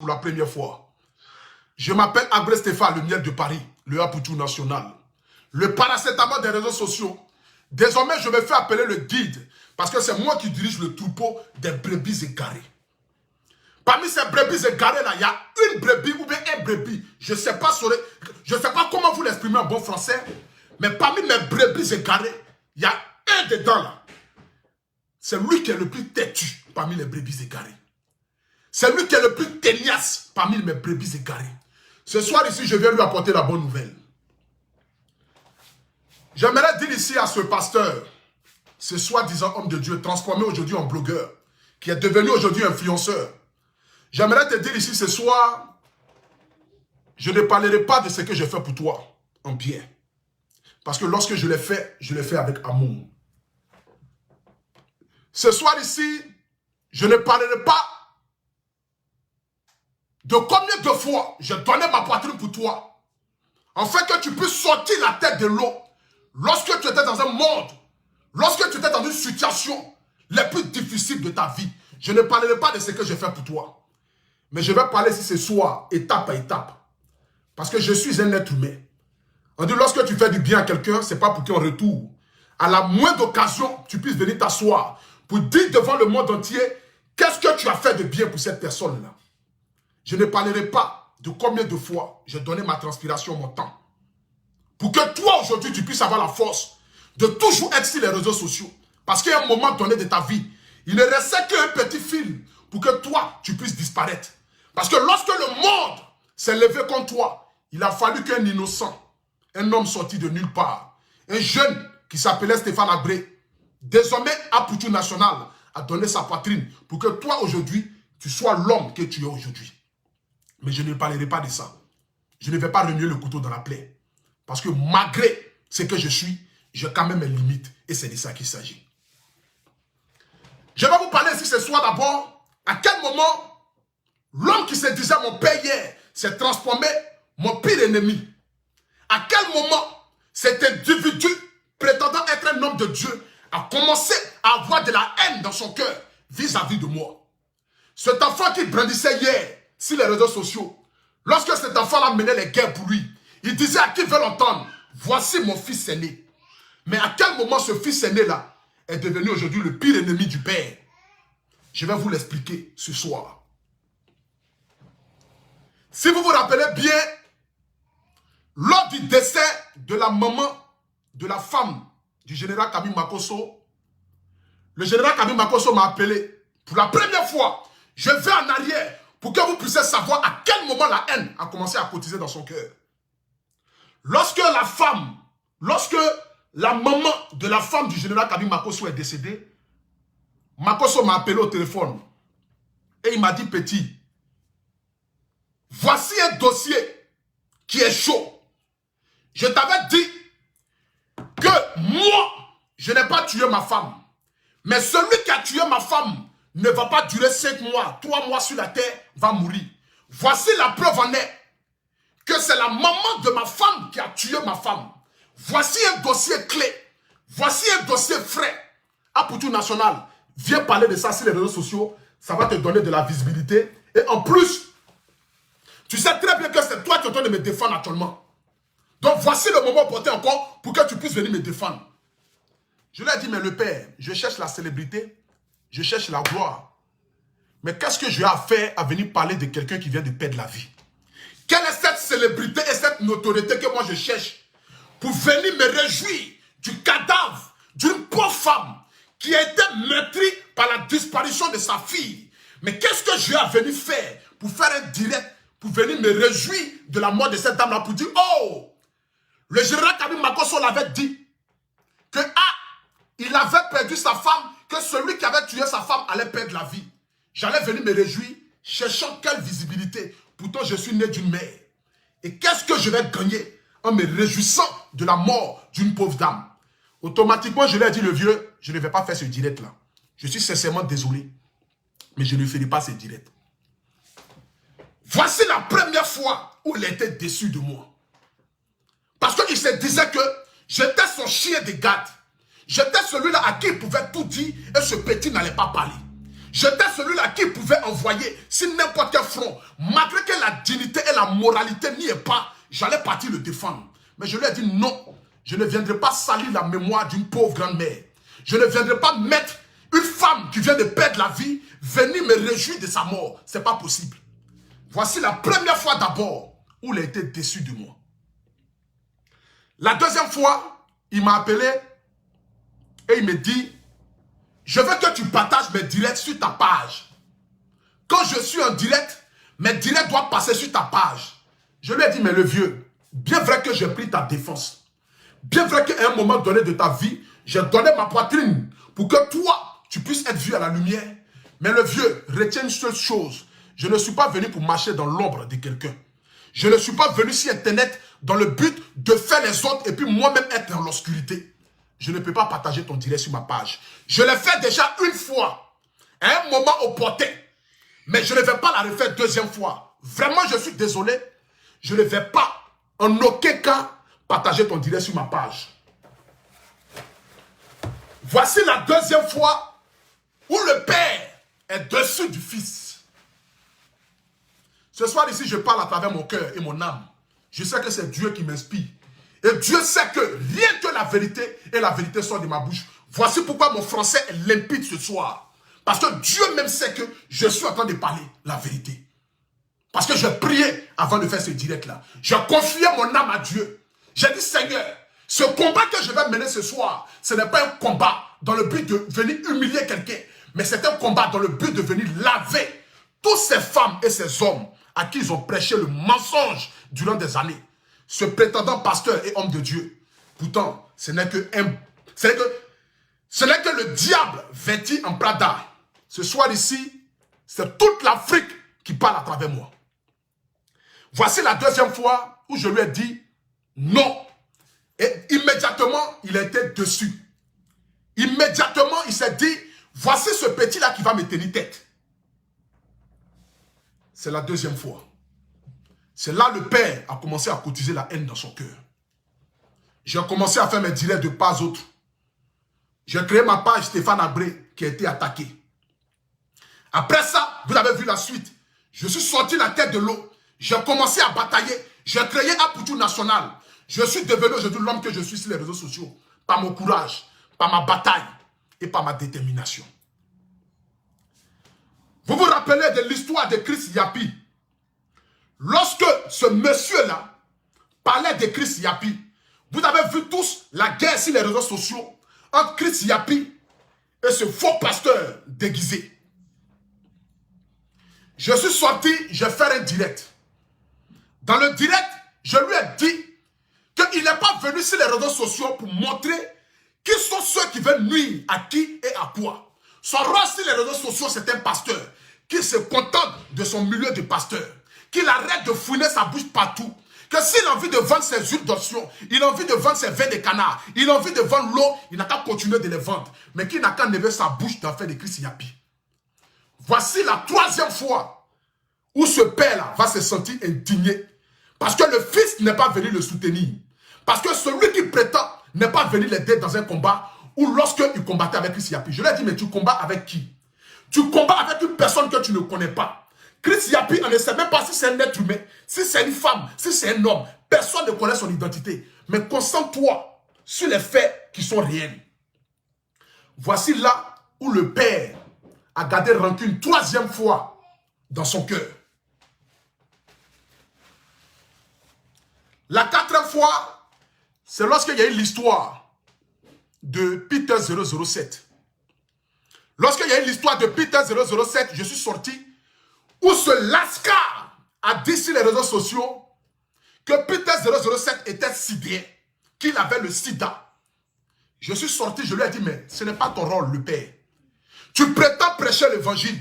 pour la première fois. Je m'appelle Abré Stéphane, le miel de Paris, le Apoutou national, le paracétamol des réseaux sociaux. Désormais, je me fais appeler le guide parce que c'est moi qui dirige le troupeau des brebis égarées. Parmi ces brebis égarées-là, il y a une brebis ou bien un brebis. Je ne sais pas comment vous l'exprimez en bon français, mais parmi mes brebis égarées, il y a un dedans là. C'est lui qui est le plus têtu parmi les brebis égarées. C'est lui qui est le plus tenace parmi mes brebis égarées. Ce soir ici, je viens lui apporter la bonne nouvelle. J'aimerais dire ici à ce pasteur, ce soi-disant homme de Dieu, transformé aujourd'hui en blogueur, qui est devenu aujourd'hui influenceur. J'aimerais te dire ici ce soir, je ne parlerai pas de ce que j'ai fait pour toi, en bien. Parce que lorsque je l'ai fait avec amour. Ce soir ici, je ne parlerai pas de combien de fois j'ai donné ma poitrine pour toi, afin que tu puisses sortir la tête de l'eau lorsque tu étais dans un monde, lorsque tu étais dans une situation la plus difficile de ta vie. Je ne parlerai pas de ce que j'ai fait pour toi, mais je vais parler ici ce soir, étape par étape, parce que je suis un être humain. On dit lorsque tu fais du bien à quelqu'un, ce n'est pas pour qu'en retour, à la moindre occasion, tu puisses venir t'asseoir pour dire devant le monde entier qu'est-ce que tu as fait de bien pour cette personne-là. Je ne parlerai pas de combien de fois j'ai donné ma transpiration, mon temps. Pour que toi, aujourd'hui, tu puisses avoir la force de toujours être sur les réseaux sociaux. Parce qu'il y a un moment donné de ta vie, il ne restait qu'un petit fil pour que toi, tu puisses disparaître. Parce que lorsque le monde s'est levé contre toi, il a fallu qu'un innocent, un homme sorti de nulle part, un jeune qui s'appelait Stéphane Abré, désormais Apoutou national, a donné sa poitrine pour que toi, aujourd'hui, tu sois l'homme que tu es aujourd'hui. Mais je ne parlerai pas de ça. Je ne vais pas remuer le couteau dans la plaie. Parce que malgré ce que je suis, j'ai quand même mes limites. Et c'est de ça qu'il s'agit. Je vais vous parler ici ce soir d'abord. À quel moment l'homme qui se disait mon père hier s'est transformé mon pire ennemi. À quel moment cet individu prétendant être un homme de Dieu a commencé à avoir de la haine dans son cœur vis-à-vis de moi. Cet enfant qui brandissait hier sur les réseaux sociaux, lorsque cet enfant-là menait les guerres pour lui, il disait à qui veut l'entendre, voici mon fils aîné. Mais à quel moment ce fils aîné-là est devenu aujourd'hui le pire ennemi du père? Je vais vous l'expliquer ce soir. Si vous vous rappelez bien, lors du décès de la maman, de la femme du général Kami Makosso, le général Kami Makosso m'a appelé pour la première fois. Je vais en arrière pour que vous puissiez savoir à quel moment la haine a commencé à cotiser dans son cœur. Lorsque la maman de la femme du général Kami Makosso est décédée, Makosso m'a appelé au téléphone et il m'a dit, petit, voici un dossier qui est chaud. Je t'avais dit que moi, je n'ai pas tué ma femme. Mais celui qui a tué ma femme ne va pas durer 5 mois, 3 mois sur la terre, va mourir. Voici la preuve en est que c'est la maman de ma femme qui a tué ma femme. Voici un dossier clé. Voici un dossier frais. Apoutou national, viens parler de ça sur les réseaux sociaux. Ça va te donner de la visibilité. Et en plus, tu sais très bien que c'est toi qui es en train de me défendre actuellement. Donc voici le moment opportun encore pour que tu puisses venir me défendre. Je lui ai dit, mais le père, je cherche la célébrité, je cherche la gloire. Mais qu'est-ce que j'ai à faire à venir parler de quelqu'un qui vient de perdre la vie? Quelle est cette célébrité et cette notoriété que moi je cherche pour venir me réjouir du cadavre d'une pauvre femme qui a été meurtrie par la disparition de sa fille? Mais qu'est-ce que j'ai à venir faire pour faire un direct, pour venir me réjouir de la mort de cette dame-là, pour dire, oh, le général Kami Makosso l'avait dit que il avait perdu sa femme, que celui qui avait tué sa femme allait perdre la vie. J'allais venir me réjouir, cherchant quelle visibilité. Pourtant, je suis né d'une mère. Et qu'est-ce que je vais gagner en me réjouissant de la mort d'une pauvre dame? Automatiquement, je lui ai dit, le vieux, je ne vais pas faire ce direct-là. Je suis sincèrement désolé, mais je ne ferai pas ce direct. Voici la première fois où il était déçu de moi. Parce qu'il se disait que j'étais son chien de garde. J'étais celui-là à qui il pouvait tout dire et ce petit n'allait pas parler. J'étais celui-là qui pouvait envoyer sur n'importe quel front. Malgré que la dignité et la moralité n'y est pas, j'allais partir le défendre. Mais je lui ai dit non. Je ne viendrai pas salir la mémoire d'une pauvre grand-mère. Je ne viendrai pas mettre une femme qui vient de perdre la vie, venir me réjouir de sa mort. Ce n'est pas possible. Voici la première fois d'abord où il a été déçu de moi. La deuxième fois, il m'a appelé et il me dit, je veux que tu partages mes directs sur ta page. Quand je suis en direct, mes directs doivent passer sur ta page. Je lui ai dit, mais le vieux, bien vrai que j'ai pris ta défense. Bien vrai qu'à un moment donné de ta vie, j'ai donné ma poitrine pour que toi, tu puisses être vu à la lumière. Mais le vieux, retiens une seule chose. Je ne suis pas venu pour marcher dans l'ombre de quelqu'un. Je ne suis pas venu sur Internet dans le but de faire les autres et puis moi-même être dans l'obscurité. Je ne peux pas partager ton direct sur ma page. Je l'ai fait déjà une fois, à un moment opportun. Mais je ne vais pas la refaire deuxième fois. Vraiment, je suis désolé. Je ne vais pas, en aucun cas, partager ton direct sur ma page. Voici la deuxième fois où le Père est dessus du Fils. Ce soir ici, je parle à travers mon cœur et mon âme. Je sais que c'est Dieu qui m'inspire. Et Dieu sait que rien que la vérité et la vérité sortent de ma bouche. Voici pourquoi mon français est limpide ce soir. Parce que Dieu même sait que je suis en train de parler la vérité. Parce que j'ai prié avant de faire ce direct-là. J'ai confié mon âme à Dieu. J'ai dit, Seigneur, ce combat que je vais mener ce soir, ce n'est pas un combat dans le but de venir humilier quelqu'un, mais c'est un combat dans le but de venir laver toutes ces femmes et ces hommes à qui ils ont prêché le mensonge durant des années. Ce prétendant pasteur et homme de Dieu. Pourtant, ce n'est que le diable vêtu en Prada. Ce soir ici, c'est toute l'Afrique qui parle à travers moi. Voici la deuxième fois où je lui ai dit non. Et immédiatement, il était dessus. Immédiatement, il s'est dit, voici ce petit-là qui va me tenir tête. C'est la deuxième fois. C'est là le Père a commencé à cotiser la haine dans son cœur. J'ai commencé à faire mes directs de pas autres. J'ai créé ma page Stéphane Abré qui a été attaquée. Après ça, vous avez vu la suite. Je suis sorti la tête de l'eau. J'ai commencé à batailler. J'ai créé Apoutou National. Je suis devenu aujourd'hui l'homme que je suis sur les réseaux sociaux. Par mon courage, par ma bataille et par ma détermination. Vous vous rappelez de l'histoire de Chris Yapi. Lorsque ce monsieur-là parlait de Chris Yapi, vous avez vu tous la guerre sur les réseaux sociaux entre Chris Yapi et ce faux pasteur déguisé. Je suis sorti, j'ai fait un direct. Dans le direct, je lui ai dit qu'il n'est pas venu sur les réseaux sociaux pour montrer qui sont ceux qui veulent nuire à qui et à quoi. Son rôle sur les réseaux sociaux, c'est un pasteur qui se contente de son milieu de pasteur, qu'il arrête de fouiner sa bouche partout, que s'il a envie de vendre ses huiles d'option, il a envie de vendre ses vins de canard, il a envie de vendre l'eau, il n'a qu'à continuer de les vendre, mais qu'il n'a qu'à lever sa bouche d'en faire des Chris Yapi. Voici la troisième fois où ce père-là va se sentir indigné, parce que le fils n'est pas venu le soutenir, parce que celui qui prétend n'est pas venu l'aider dans un combat, ou lorsqu'il combattait avec Chris Yapi. Je lui ai dit, mais tu combats avec qui? Tu combats avec une personne que tu ne connais pas. Chris Yapi, on ne sait même pas si c'est un être humain, si c'est une femme, si c'est un homme. Personne ne connaît son identité. Mais concentre-toi sur les faits qui sont réels. Voici là où le père a gardé rancune une troisième fois dans son cœur. La quatrième fois, c'est lorsqu'il y a eu l'histoire de Peter 007. Lorsqu'il y a eu l'histoire de Peter 007, je suis sorti où ce lascar a dit sur les réseaux sociaux que Peter 007 était sidéré, qu'il avait le sida. Je suis sorti, je lui ai dit, mais ce n'est pas ton rôle, le père. Tu prétends prêcher l'évangile.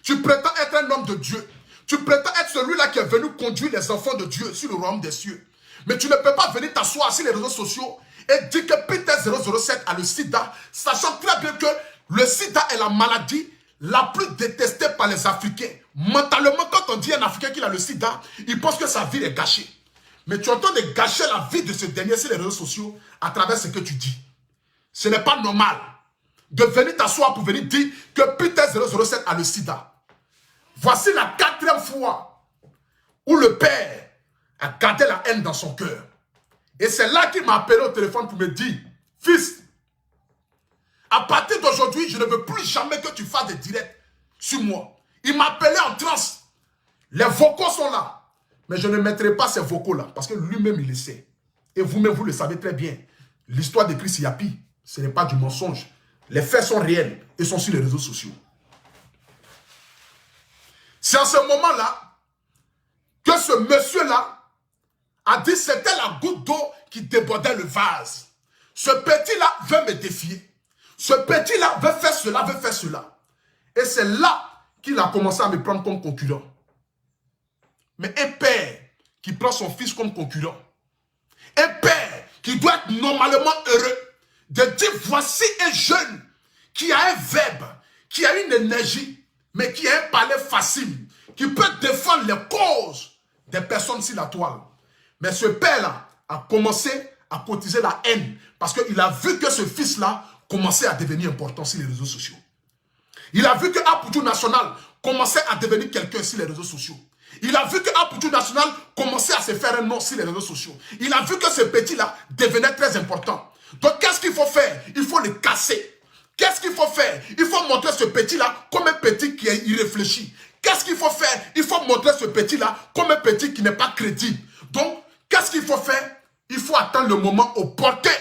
Tu prétends être un homme de Dieu. Tu prétends être celui-là qui est venu conduire les enfants de Dieu sur le royaume des cieux. Mais tu ne peux pas venir t'asseoir sur les réseaux sociaux et dire que Peter 007 a le sida, sachant très bien que le sida est la maladie la plus détestée par les Africains. Mentalement, quand on dit à un Africain qu'il a le sida, il pense que sa vie est gâchée. Mais tu es en train de gâcher la vie de ce dernier sur les réseaux sociaux à travers ce que tu dis. Ce n'est pas normal. de venir t'asseoir pour venir dire que Peter 007 a le sida. Voici la 4e fois où le père a gardé la haine dans son cœur. Et c'est là qu'il m'a appelé au téléphone pour me dire, fils, à partir d'aujourd'hui, je ne veux plus jamais que tu fasses des directs sur moi. Il m'a appelé en transe. Les vocaux sont là. Mais je ne mettrai pas ces vocaux-là parce que lui-même, il le sait. Et vous-même, vous le savez très bien. L'histoire de Chris Yapi, ce n'est pas du mensonge. Les faits sont réels et sont sur les réseaux sociaux. C'est en ce moment-là que ce monsieur-là a dit que c'était la goutte d'eau qui débordait le vase. Ce petit-là veut me défier. Ce petit-là veut faire cela, veut faire cela. Et c'est là qu'il a commencé à me prendre comme concurrent. Mais un père qui prend son fils comme concurrent, un père qui doit être normalement heureux de dire voici un jeune qui a un verbe, qui a une énergie, mais qui a un palais facile, qui peut défendre les causes des personnes sur la toile. Mais ce père-là a commencé à cotiser la haine parce qu'il a vu que ce fils-là commençait à devenir important sur les réseaux sociaux. Il a vu que Apoutou National commençait à devenir quelqu'un sur les réseaux sociaux. Il a vu que Apoutou National commençait à se faire un nom sur les réseaux sociaux. Il a vu que ce petit-là devenait très important. Donc qu'est-ce qu'il faut faire? Il faut le casser. Qu'est-ce qu'il faut faire? Il faut montrer ce petit-là comme un petit qui est irréfléchi. Qu'est-ce qu'il faut faire? Il faut montrer ce petit-là comme un petit qui n'est pas crédible. Donc, qu'est-ce qu'il faut faire? Il faut attendre le moment opportun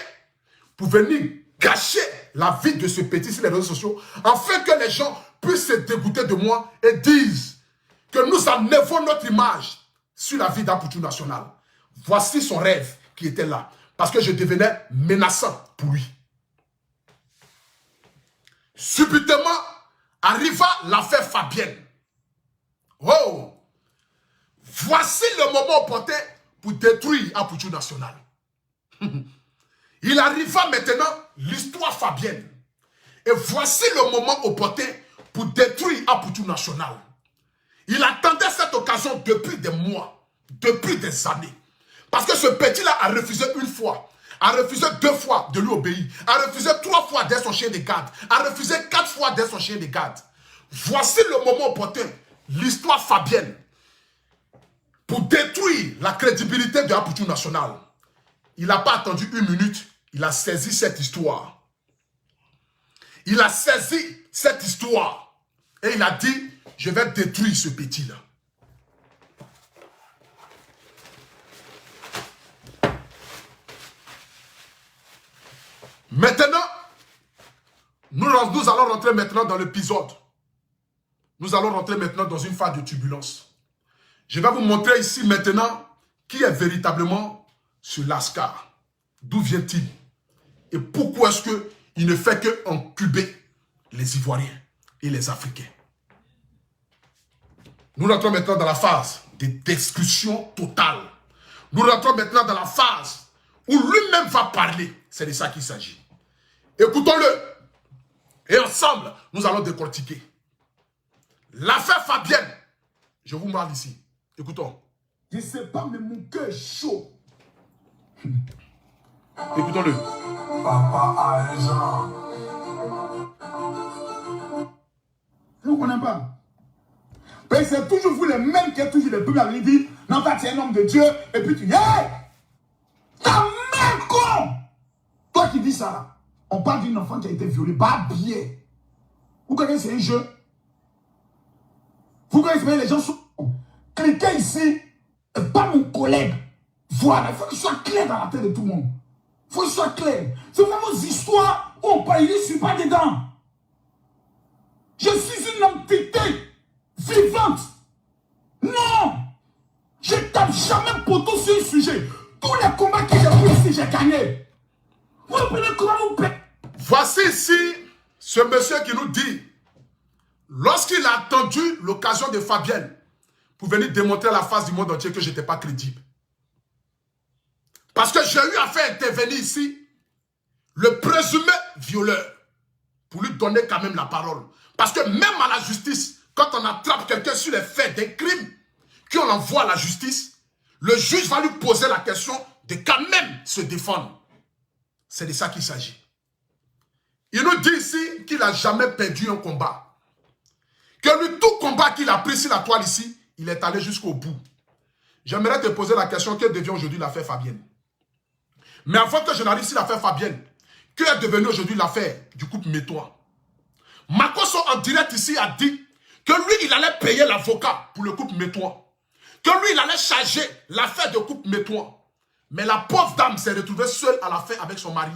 pour venir gâcher la vie de ce petit sur les réseaux sociaux, afin que les gens puissent se dégoûter de moi et disent que nous enlevons notre image sur la vie d'Apoutou National. Voici son rêve qui était là, parce que je devenais menaçant pour lui. Subitement, arriva l'affaire Fabienne. Oh! Voici le moment opportun pour détruire Apoutou National. Il arriva maintenant l'histoire Fabienne. Et voici le moment opportun pour détruire Apoutou National. Il attendait cette occasion depuis des mois, depuis des années. Parce que ce petit-là a refusé une fois, a refusé 2 fois de lui obéir, a refusé 3 fois d'être son chien de garde, a refusé 4 fois d'être son chien de garde. Voici le moment opportun, l'histoire Fabienne, pour détruire la crédibilité de Apoutou National. Il n'a pas attendu 1 minute, il a saisi cette histoire. Il a saisi cette histoire et il a dit, je vais détruire ce petit-là. Maintenant, nous allons rentrer maintenant dans l'épisode. Nous allons rentrer maintenant dans une phase de turbulence. Je vais vous montrer ici maintenant qui est véritablement ce Lascar. D'où vient-il? Et pourquoi est-ce qu'il ne fait qu'encuber les Ivoiriens et les Africains? Nous rentrons maintenant dans la phase de destruction totale. Nous rentrons maintenant dans la phase où lui-même va parler. C'est de ça qu'il s'agit. Écoutons-le. Et ensemble, nous allons décortiquer. L'affaire Fabienne. Je vous parle ici. Écoutons. Je ne sais pas, mais mon cœur est chaud. Écoutons-le. Papa a raison. Je ne connais pas. Mais c'est toujours vous les mêmes qui êtes toujours les premiers à venir dire non, toi tu es un homme de Dieu. Et puis tu dis, hey! Ta mère con! Toi qui dis ça là, on parle d'une enfant qui a été violée. Bah bien. Vous connaissez un jeu? Vous connaissez les gens sont. Quelqu'un ici n'est pas mon collègue. Voilà, il faut qu'il soit clair dans la tête de tout le monde. Il faut qu'il soit clair. C'est vraiment vos histoires où on parle, je ne suis pas dedans. Je suis une entité vivante. Non! Je ne tape jamais poteau sur un sujet. Tous les combats que j'ai pris ici, j'ai gagné. Vous comprenez comment vous payez? Voici ici ce monsieur qui nous dit, lorsqu'il a attendu l'occasion de Fabienne pour venir démontrer à la face du monde entier que je n'étais pas crédible. Parce que j'ai eu à faire intervenir ici le présumé violeur pour lui donner quand même la parole. Parce que même à la justice, quand on attrape quelqu'un sur les faits des crimes, qu'on l'envoie à la justice, le juge va lui poser la question de quand même se défendre. C'est de ça qu'il s'agit. Il nous dit ici qu'il n'a jamais perdu un combat. Que lui, tout combat qu'il a pris sur la toile ici, il est allé jusqu'au bout. J'aimerais te poser la question, que devient aujourd'hui l'affaire Fabienne? Mais avant que je n'arrive sur l'affaire Fabienne, que est devenu aujourd'hui l'affaire du couple Métois? Makosso en direct ici a dit que lui, il allait payer l'avocat pour le couple Métois. Que lui, il allait charger l'affaire de couple Métois. Mais la pauvre dame s'est retrouvée seule à la fin avec son mari.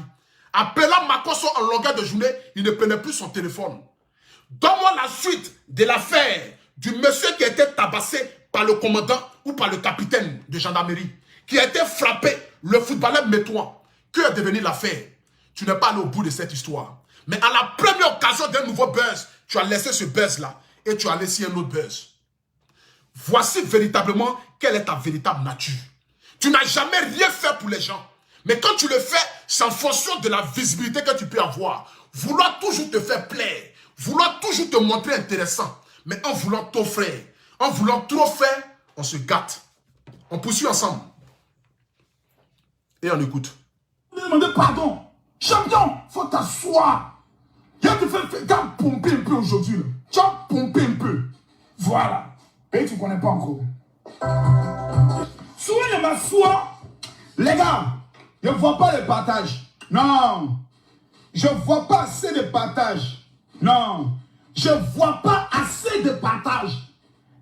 Appelant Makosso en longueur de journée, il ne prenait plus son téléphone. Donne-moi la suite de l'affaire du monsieur qui a été tabassé par le commandant ou par le capitaine de gendarmerie, qui a été frappé, le footballeur Métois. Que est devenu l'affaire? Tu n'es pas allé au bout de cette histoire. Mais à la première occasion d'un nouveau buzz, tu as laissé ce buzz-là et tu as laissé un autre buzz. Voici véritablement quelle est ta véritable nature. Tu n'as jamais rien fait pour les gens. Mais quand tu le fais, c'est en fonction de la visibilité que tu peux avoir. Vouloir toujours te faire plaire. Vouloir toujours te montrer intéressant. Mais en voulant t'offrir, en voulant trop faire, on se gâte. On poursuit ensemble. Et on écoute. Demandez pardon. Champion, faut t'asseoir. Il y a te faire pomper un peu aujourd'hui. Tu as pompé un peu. Voilà. Et tu ne connais pas encore. Souvent, je m'assois. Les gars, je ne vois pas le partage. Non. Je ne vois pas assez de partage. Non. Je ne vois pas assez de partage.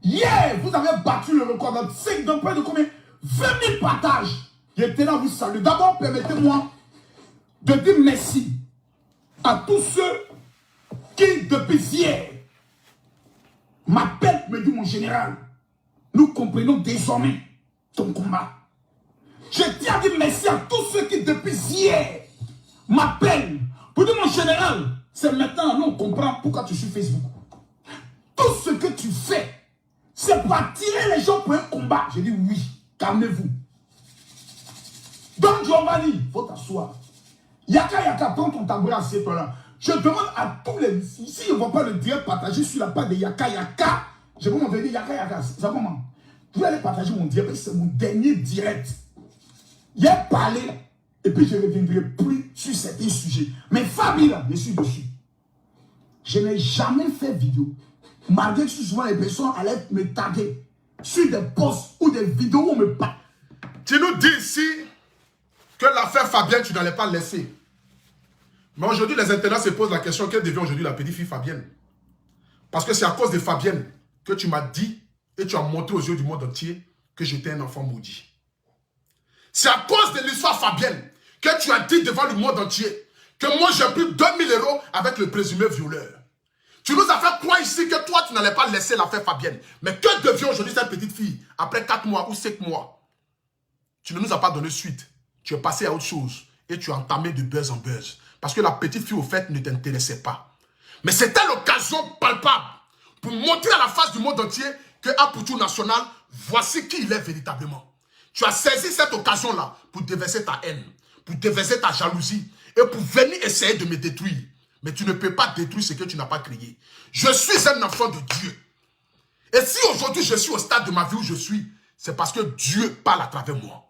Hier, vous avez battu le record de 5 d'un point de combien? 20 000 partages. J'étais là, vous saluer. D'abord, permettez-moi de dire merci à tous ceux qui, depuis hier, m'appellent, me disent mon général, nous comprenons désormais ton combat. Je tiens à dire merci à tous ceux qui, depuis hier, m'appellent pour dire mon général, c'est maintenant, nous on comprend pourquoi tu es sur Facebook. Tout ce que tu fais, c'est pour attirer les gens pour un combat. Je dis oui, calmez-vous. Don Giovanni, il faut t'asseoir. Yaka, prends ton tabouret, assieds-toi là. Je demande à tous les... Ici, je ne vois pas le direct partager sur la page de Yaka. Je vais m'envoyer Yaka. Ça comment? Vous allez partager mon direct, c'est mon dernier direct. Il a parlé, et puis je ne reviendrai plus sur certains sujets. Mais Fabi, là, je suis dessus. Je n'ai jamais fait vidéo. Malgré que souvent les personnes allaient me taguer sur des posts ou des vidéos où on me parle. Tu nous dis ici que l'affaire Fabienne, tu n'allais pas laisser. Mais aujourd'hui, les internautes se posent la question, quelle devient aujourd'hui la petite fille Fabienne? Parce que c'est à cause de Fabienne que tu m'as dit et tu as montré aux yeux du monde entier que j'étais un enfant maudit. C'est à cause de l'histoire Fabienne que tu as dit devant le monde entier que moi j'ai pris 2000 € avec le présumé violeur. Tu nous as fait croire ici que toi tu n'allais pas laisser l'affaire Fabienne. Mais que devient aujourd'hui cette petite fille après 4 mois ou 5 mois? Tu ne nous as pas donné suite. Tu es passé à autre chose et tu as entamé de buzz en buzz. Parce que la petite fille au fait ne t'intéressait pas. Mais c'était l'occasion palpable pour montrer à la face du monde entier que Aputu National, voici qui il est véritablement. Tu as saisi cette occasion-là pour déverser ta haine, pour déverser ta jalousie et pour venir essayer de me détruire. Mais tu ne peux pas détruire ce que tu n'as pas créé. Je suis un enfant de Dieu. Et si aujourd'hui je suis au stade de ma vie où je suis, c'est parce que Dieu parle à travers moi.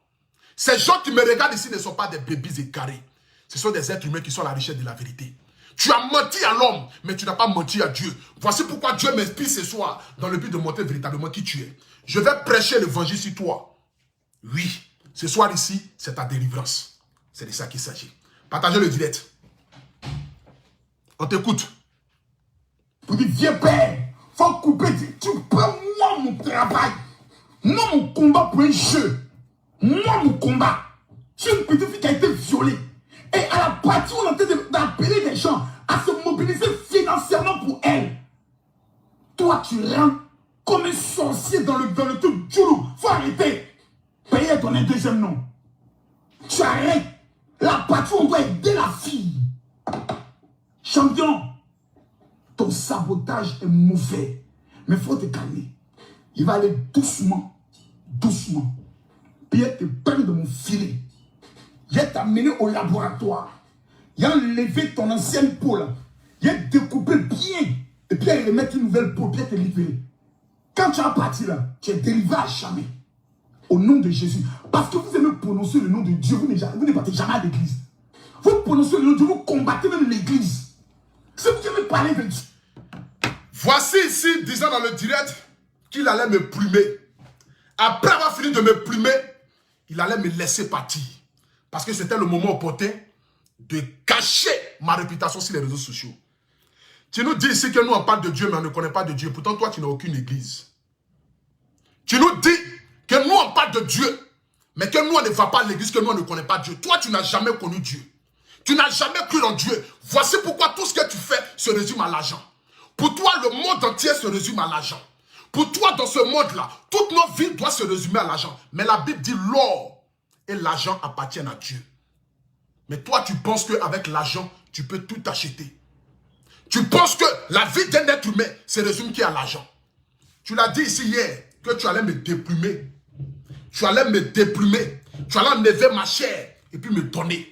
Ces gens qui me regardent ici ne sont pas des bébés égarés. Ce sont des êtres humains qui sont à la recherche de la vérité. Tu as menti à l'homme, mais tu n'as pas menti à Dieu. Voici pourquoi Dieu m'inspire ce soir dans le but de montrer véritablement qui tu es. Je vais prêcher l'évangile sur toi. Oui, ce soir ici, c'est ta délivrance. C'est de ça qu'il s'agit. Partagez le direct. On t'écoute. Pour dire, vieux père, faut couper. Tu prends moi mon travail. Moi mon combat pour un jeu. Moi mon combat. Je suis une petite fille qui a été violée. Et à la partie où on est en train d'appeler les gens à se mobiliser financièrement pour elle. Toi tu rentres comme un sorcier dans le truc Djoulou. Faut arrêter. Payer ton deuxième nom. Tu arrêtes. La partie où on doit aider la fille. Champion, ton sabotage est mauvais. Mais il faut te calmer. Il va aller doucement. Doucement. Puis il te prendre de mon filet. Il va t'amener au laboratoire. Il a enlevé ton ancienne peau là. Il a découpé bien. Et puis il va mettre une nouvelle peau. Puis il te libérer. Quand tu as parti là, tu es délivré à jamais. Au nom de Jésus. Parce que vous aimez prononcer le nom de Dieu. Vous ne partez jamais à l'église. Vous prononcez le nom de Dieu. Vous combattez même l'église. C'est vous qui me parlez de Dieu. Voici ici, disant dans le direct, qu'il allait me plumer. Après avoir fini de me plumer, il allait me laisser partir. Parce que c'était le moment opportun de cacher ma réputation sur les réseaux sociaux. Tu nous dis ici que nous on parle de Dieu, mais on ne connaît pas de Dieu. Pourtant, toi, tu n'as aucune église. Tu nous dis que nous on parle de Dieu, mais que nous on ne va pas à l'église, que nous on ne connaît pas Dieu. Toi, tu n'as jamais connu Dieu. Tu n'as jamais cru en Dieu. Voici pourquoi tout ce que tu fais se résume à l'argent. Pour toi, le monde entier se résume à l'argent. Pour toi, dans ce monde-là, toute notre vie doit se résumer à l'argent. Mais la Bible dit l'or et l'argent appartiennent à Dieu. Mais toi, tu penses qu'avec l'argent, tu peux tout acheter. Tu penses que la vie d'un être humain se résume qu'à l'argent. Tu l'as dit ici hier, que tu allais me déplumer. Tu allais me déplumer. Tu allais enlever ma chair et puis me donner.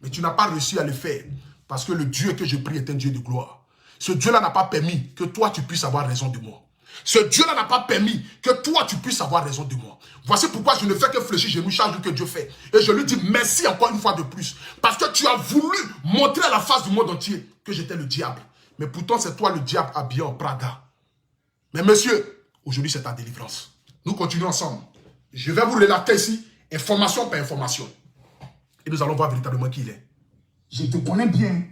Mais tu n'as pas réussi à le faire. Parce que le Dieu que je prie est un Dieu de gloire. Ce Dieu-là n'a pas permis que toi, tu puisses avoir raison de moi. Ce Dieu-là n'a pas permis que toi, tu puisses avoir raison de moi. Voici pourquoi je ne fais que fléchir genoux chaque jour que Dieu fait. Et je lui dis merci encore une fois de plus. Parce que tu as voulu montrer à la face du monde entier que j'étais le diable. Mais pourtant, c'est toi le diable habillé en Prada. Mais monsieur, aujourd'hui, c'est ta délivrance. Nous continuons ensemble. Je vais vous relater ici, information par information. Et nous allons voir véritablement qui il est. Je te connais bien.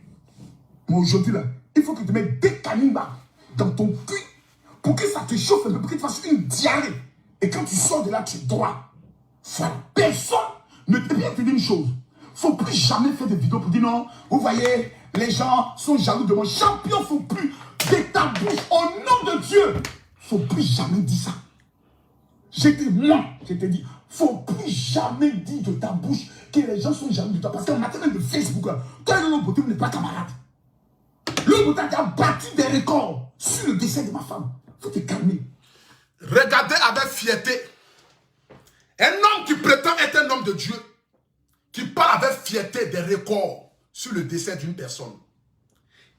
Mais aujourd'hui, là, il faut que tu mettes des canimbas dans ton cul pour que ça te chauffe un peu, pour que tu fasses une diarrhée. Et quand tu sors de là, tu es droit. Voilà. Personne ne te vient te dire une chose. Il ne faut plus jamais faire des vidéos pour dire non, vous voyez, les gens sont jaloux de mon champion. Il ne faut plus de ta bouche au nom de Dieu. Il ne faut plus jamais dire ça. Je te dis, il ne faut plus jamais dire de ta bouche que les gens sont jaloux de toi. Parce qu'en matière de Facebook, là, toi et l'homme beauté, vous n'êtes pas camarades. L'homme beauté a bâti des records sur le décès de ma femme. Il faut te calmer. Regardez avec fierté un homme qui prétend être un homme de Dieu, qui parle avec fierté des records sur le décès d'une personne.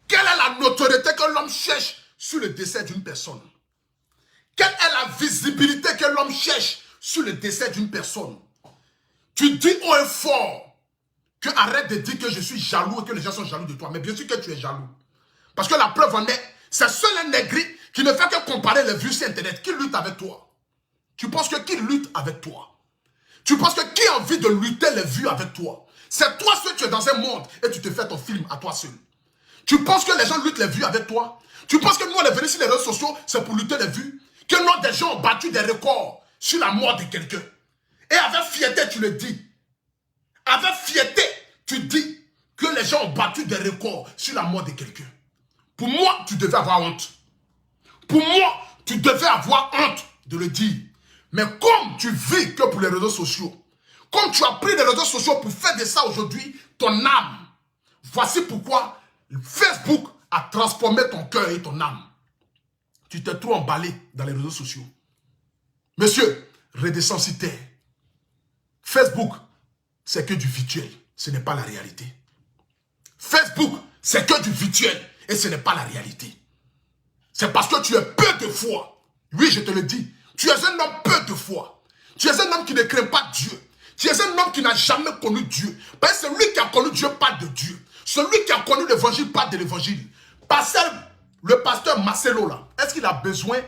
Quelle est la notoriété que l'homme cherche sur le décès d'une personne? Quelle est la visibilité que l'homme cherche sur le décès d'une personne? Tu dis haut et fort que arrête de dire que je suis jaloux et que les gens sont jaloux de toi. Mais bien sûr que tu es jaloux. Parce que la preuve en est, c'est seul un négri qui ne fait que comparer les vues sur Internet. Qui lutte avec toi? Tu penses que qui lutte avec toi? Tu penses que qui a envie de lutter les vues avec toi? C'est toi seul, tu es dans un monde et tu te fais ton film à toi seul. Tu penses que les gens luttent les vues avec toi? Tu penses que nous on est venus sur les réseaux sociaux, c'est pour lutter les vues? Que nous des gens ont battu des records sur la mort de quelqu'un. Et avec fierté, tu le dis. Avec fierté, tu dis que les gens ont battu des records sur la mort de quelqu'un. Pour moi, tu devais avoir honte. Pour moi, tu devais avoir honte de le dire. Mais comme tu vis que pour les réseaux sociaux, comme tu as pris les réseaux sociaux pour faire de ça aujourd'hui ton âme, voici pourquoi Facebook a transformé ton cœur et ton âme. Tu t'es trop emballé dans les réseaux sociaux. Monsieur, redescends sur terre. Facebook, c'est que du virtuel. Ce n'est pas la réalité. Facebook, c'est que du virtuel. Et ce n'est pas la réalité. C'est parce que tu es peu de foi. Oui, je te le dis. Tu es un homme peu de foi. Tu es un homme qui ne craint pas Dieu. Tu es un homme qui n'a jamais connu Dieu. Parce que celui qui a connu Dieu parle de Dieu. Celui qui a connu l'évangile parle de l'évangile. Le pasteur Marcelo, là, est-ce qu'il a besoin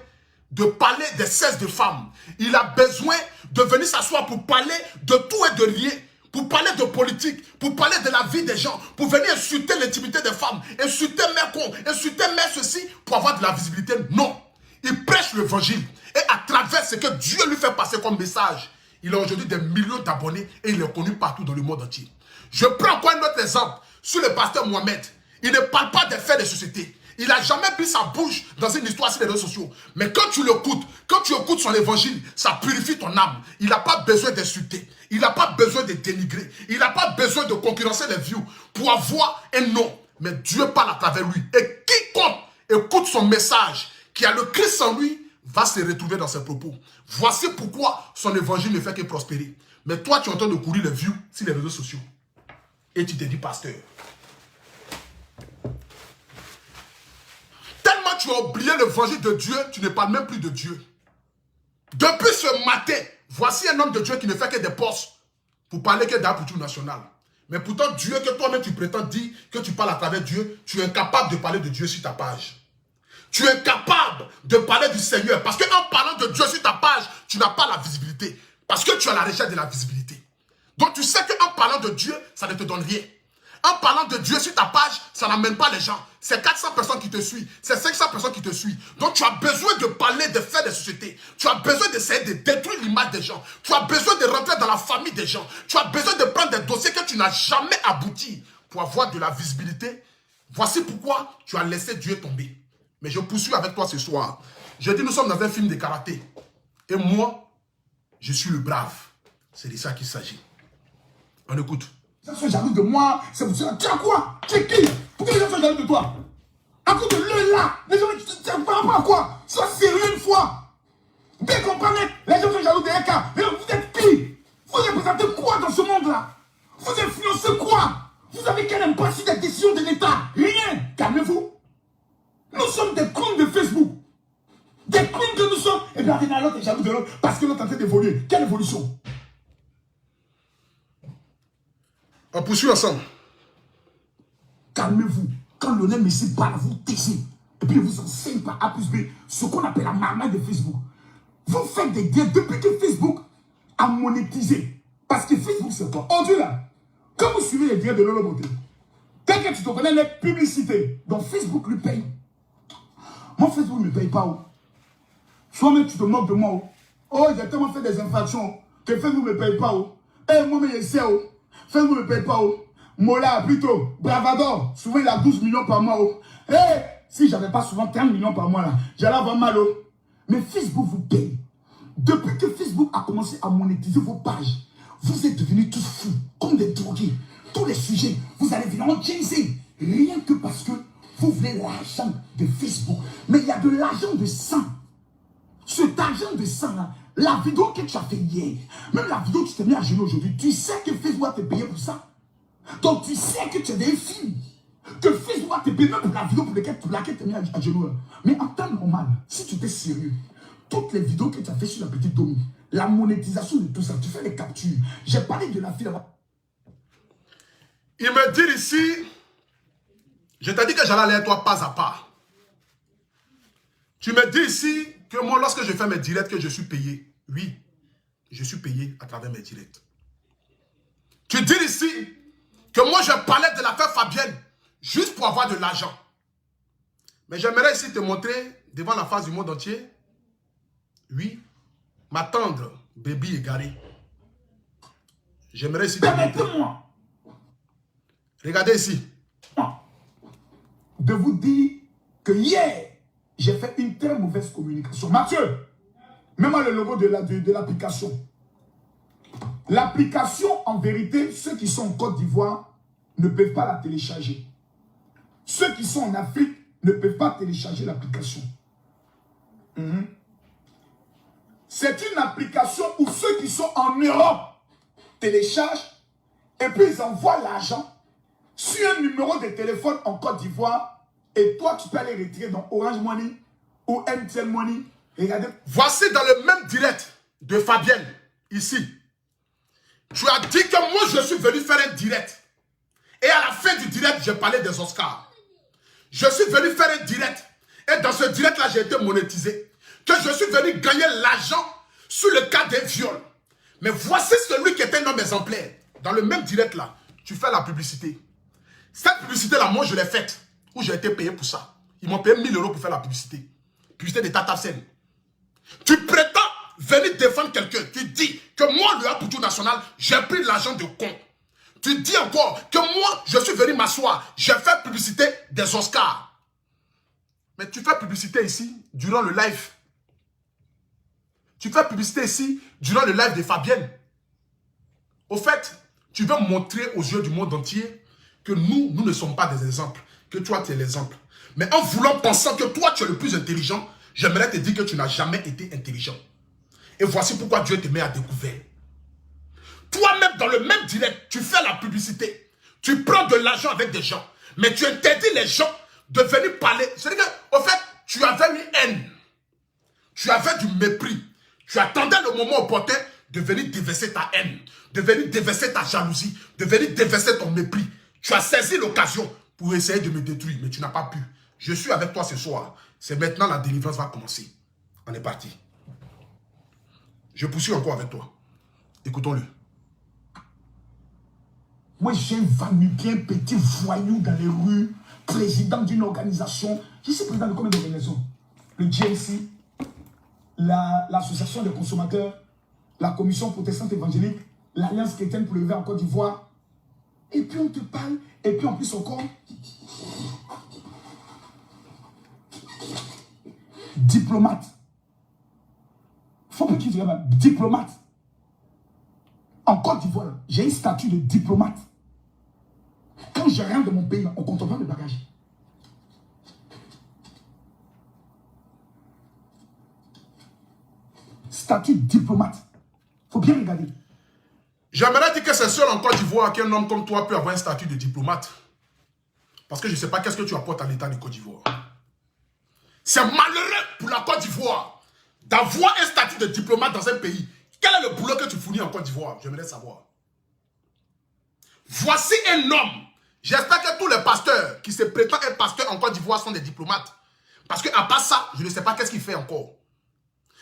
de parler des cesses de femmes? Il a besoin de venir s'asseoir pour parler de tout et de rien. Pour parler de politique, pour parler de la vie des gens, pour venir insulter l'intimité des femmes, insulter mère con, insulter mère ceci, pour avoir de la visibilité. Non. Il prêche l'évangile. Et à travers ce que Dieu lui fait passer comme message, il a aujourd'hui des millions d'abonnés et il est connu partout dans le monde entier. Je prends encore un autre exemple sur le pasteur Mohamed. Il ne parle pas des faits de société. Il n'a jamais pris sa bouche dans une histoire sur les réseaux sociaux. Mais quand tu l'écoutes, quand tu écoutes son évangile, ça purifie ton âme. Il n'a pas besoin d'insulter. Il n'a pas besoin de dénigrer. Il n'a pas besoin de concurrencer les views pour avoir un nom. Mais Dieu parle à travers lui. Et quiconque écoute son message, qui a le Christ en lui, va se retrouver dans ses propos. Voici pourquoi son évangile ne fait que prospérer. Mais toi, tu es en train de courir les views sur les réseaux sociaux. Et tu te dis pasteur. Tellement tu as oublié l'évangile de Dieu, tu ne parles même plus de Dieu. Depuis ce matin, voici un homme de Dieu qui ne fait que des postes pour parler que d'Aputu national. Mais pourtant, Dieu, que toi-même tu prétends dire que tu parles à travers Dieu, tu es incapable de parler de Dieu sur ta page. Tu es incapable de parler du Seigneur. Parce qu'en parlant de Dieu sur ta page, tu n'as pas la visibilité. Parce que tu as la recherche de la visibilité. Donc tu sais qu'en parlant de Dieu, ça ne te donne rien. En parlant de Dieu sur ta page, ça n'amène pas les gens. C'est 400 personnes qui te suivent. C'est 500 personnes qui te suivent. Donc tu as besoin de parler des faits des sociétés. Tu as besoin d'essayer de détruire l'image des gens. Tu as besoin de rentrer dans la famille des gens. Tu as besoin de prendre des dossiers que tu n'as jamais aboutis pour avoir de la visibilité. Voici pourquoi tu as laissé Dieu tomber. Mais je poursuis avec toi ce soir. Je dis, nous sommes dans un film de karaté. Et moi, je suis le brave. C'est de ça qu'il s'agit. On écoute. Les gens sont jaloux de moi, c'est pour cela. Tu as quoi? Tu es qui? Pourquoi les gens sont jaloux de toi? À cause de l'œil là, les gens ne tiennent par rapport à quoi? Sois sérieux une fois. Dès qu'on parle, les gens sont jaloux de Eka. Mais vous êtes qui? Vous représentez quoi dans ce monde-là? Vous influencez quoi? Vous avez quelle impact sur les décisions de l'État? Rien. Calmez-vous. Nous sommes des clowns de Facebook. Des clowns que nous sommes. Et bien, l'autre est jaloux de l'autre parce que l'autre est en train d'évoluer. Quelle évolution? On poursuit ensemble. Calmez-vous. Quand Lionel Messi parle, vous taisez. Et puis, il vous enseigne par A plus B ce qu'on appelle la marmaille de Facebook. Vous faites des gains depuis que Facebook a monétisé. Parce que Facebook, c'est quoi? Aujourd'hui, là, quand vous suivez les gains de Lolo Beauté, dès que tu te connais les publicités, donc Facebook lui paye. Moi, Facebook ne me paye pas. Oh. Toi-même, tu te moques de moi. Oh, oh j'ai tellement fait des infractions que Facebook ne me paye pas. Oh. Eh, moi, mais je sais. Oh. Facebook ne me paye pas. Oh. Mola, plutôt, Bravador, souvent il a 12 millions par mois. Oh. Eh, si j'avais pas souvent 15 millions par mois, là, j'allais avoir mal. Oh. Mais Facebook vous paye. Depuis que Facebook a commencé à monétiser vos pages, vous êtes devenus tous fous, comme des drogués. Tous les sujets, vous allez venir en changer. Rien que parce que vous voulez l'argent de Facebook. Mais il y a de l'argent de sang. Cet argent de sang, là, la vidéo que tu as fait hier, même la vidéo que tu t'es mis à genoux aujourd'hui, tu sais que Facebook va te payer pour ça. Donc tu sais que tu es des films. Que Facebook va te payer même pour la vidéo pour laquelle tu t'es mis à genoux. Là. Mais en temps normal, si tu étais sérieux, toutes les vidéos que tu as fait sur la petite Domi, la monétisation de tout ça, tu fais les captures. J'ai parlé de la fille là-bas. Il me dit ici, je t'ai dit que j'allais aller à toi pas à pas. Tu me dis ici que moi, lorsque je fais mes directs, que je suis payé. Oui, je suis payé à travers mes directs. Tu dis ici que moi, je parlais de l'affaire Fabienne juste pour avoir de l'argent. Mais j'aimerais ici te montrer devant la face du monde entier. Oui, ma tendre baby égarée. J'aimerais ici te montrer. Regardez ici. De vous dire que hier, j'ai fait une très mauvaise communication. Mathieu, mets-moi le logo de l'application. L'application, en vérité, ceux qui sont en Côte d'Ivoire ne peuvent pas la télécharger. Ceux qui sont en Afrique ne peuvent pas télécharger l'application. C'est une application où ceux qui sont en Europe téléchargent et puis ils envoient l'argent sur un numéro de téléphone en Côte d'Ivoire et toi tu peux aller retirer dans Orange Money ou MTN Money. Regardez. Voici dans le même direct de Fabienne, ici. Tu as dit que moi je suis venu faire un direct. Et à la fin du direct, j'ai parlé des Oscars. Je suis venu faire un direct. Et dans ce direct-là, j'ai été monétisé. Que je suis venu gagner l'argent sur le cas des viols. Mais voici celui qui est un homme exemplaire. Dans le même direct-là, tu fais la publicité. Cette publicité-là, moi, je l'ai faite. Où j'ai été payé pour ça. Ils m'ont payé 1000 € pour faire la publicité. Publicité de Tata Sen. Tu prétends venir défendre quelqu'un. Tu dis que moi, le Apoutou National, j'ai pris l'argent de con. Tu dis encore que moi, je suis venu m'asseoir. J'ai fait publicité des Oscars. Mais tu fais publicité ici, durant le live. Tu fais publicité ici, durant le live de Fabienne. Au fait, tu veux montrer aux yeux du monde entier que nous ne sommes pas des exemples. Que toi, tu es l'exemple. Mais en voulant penser que toi, tu es le plus intelligent, j'aimerais te dire que tu n'as jamais été intelligent. Et voici pourquoi Dieu te met à découvert. Toi-même, dans le même direct, tu fais la publicité. Tu prends de l'argent avec des gens. Mais tu interdis les gens de venir parler. C'est-à-dire qu'au fait, tu avais une haine. Tu avais du mépris. Tu attendais le moment opportun de venir déverser ta haine, de venir déverser ta jalousie, de venir déverser ton mépris. Tu as saisi l'occasion pour essayer de me détruire, mais tu n'as pas pu. Je suis avec toi ce soir. C'est maintenant la délivrance va commencer. On est parti. Je poursuis encore avec toi. Écoutons-le. Moi, j'ai un va-nu-bien petit voyou dans les rues, président d'une organisation. Je suis président de combien d'organisations? Le GMC, l'association des consommateurs, la commission protestante évangélique, l'Alliance chrétienne pour le verre en Côte d'Ivoire. Et puis on te parle, et puis en plus encore, diplomate. Faut pas qu'il dise diplomate. En Côte d'Ivoire, j'ai un statut de diplomate. Quand je rentre de mon pays, on contrôle le bagage. Statut diplomate. Faut bien regarder. J'aimerais dire que c'est seul en Côte d'Ivoire qu'un homme comme toi peut avoir un statut de diplomate. Parce que je ne sais pas qu'est-ce que tu apportes à l'État de Côte d'Ivoire. C'est malheureux pour la Côte d'Ivoire d'avoir un statut de diplomate dans un pays. Quel est le boulot que tu fournis en Côte d'Ivoire? J'aimerais savoir. Voici un homme. J'espère que tous les pasteurs qui se prétendent être pasteurs en Côte d'Ivoire sont des diplomates. Parce qu'à part ça, je ne sais pas qu'est-ce qu'il fait encore.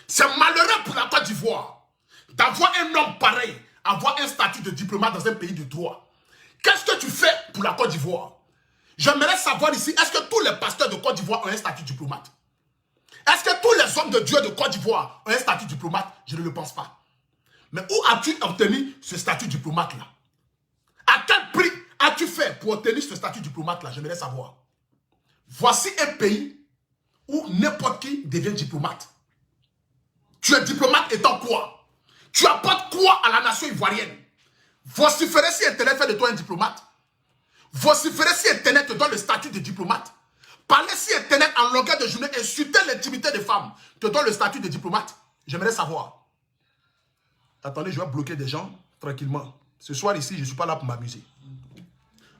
C'est malheureux pour la Côte d'Ivoire d'avoir un homme pareil, avoir un statut de diplomate dans un pays de droit. Qu'est-ce que tu fais pour la Côte d'Ivoire? J'aimerais savoir ici, est-ce que tous les pasteurs de Côte d'Ivoire ont un statut diplomate? Est-ce que tous les hommes de Dieu de Côte d'Ivoire ont un statut diplomate? Je ne le pense pas. Mais où as-tu obtenu ce statut diplomate-là? À quel prix as-tu fait pour obtenir ce statut diplomate-là? J'aimerais savoir. Voici un pays où n'importe qui devient diplomate. Tu es diplomate étant quoi? Tu apportes quoi à la nation ivoirienne? Vociférer si Internet fait de toi un diplomate. Vociférer si Internet te donne le statut de diplomate. Parler si Internet en longueur de journée, insulter l'intimité des femmes, te donne le statut de diplomate. J'aimerais savoir. Attendez, je vais bloquer des gens tranquillement. Ce soir ici, je ne suis pas là pour m'amuser.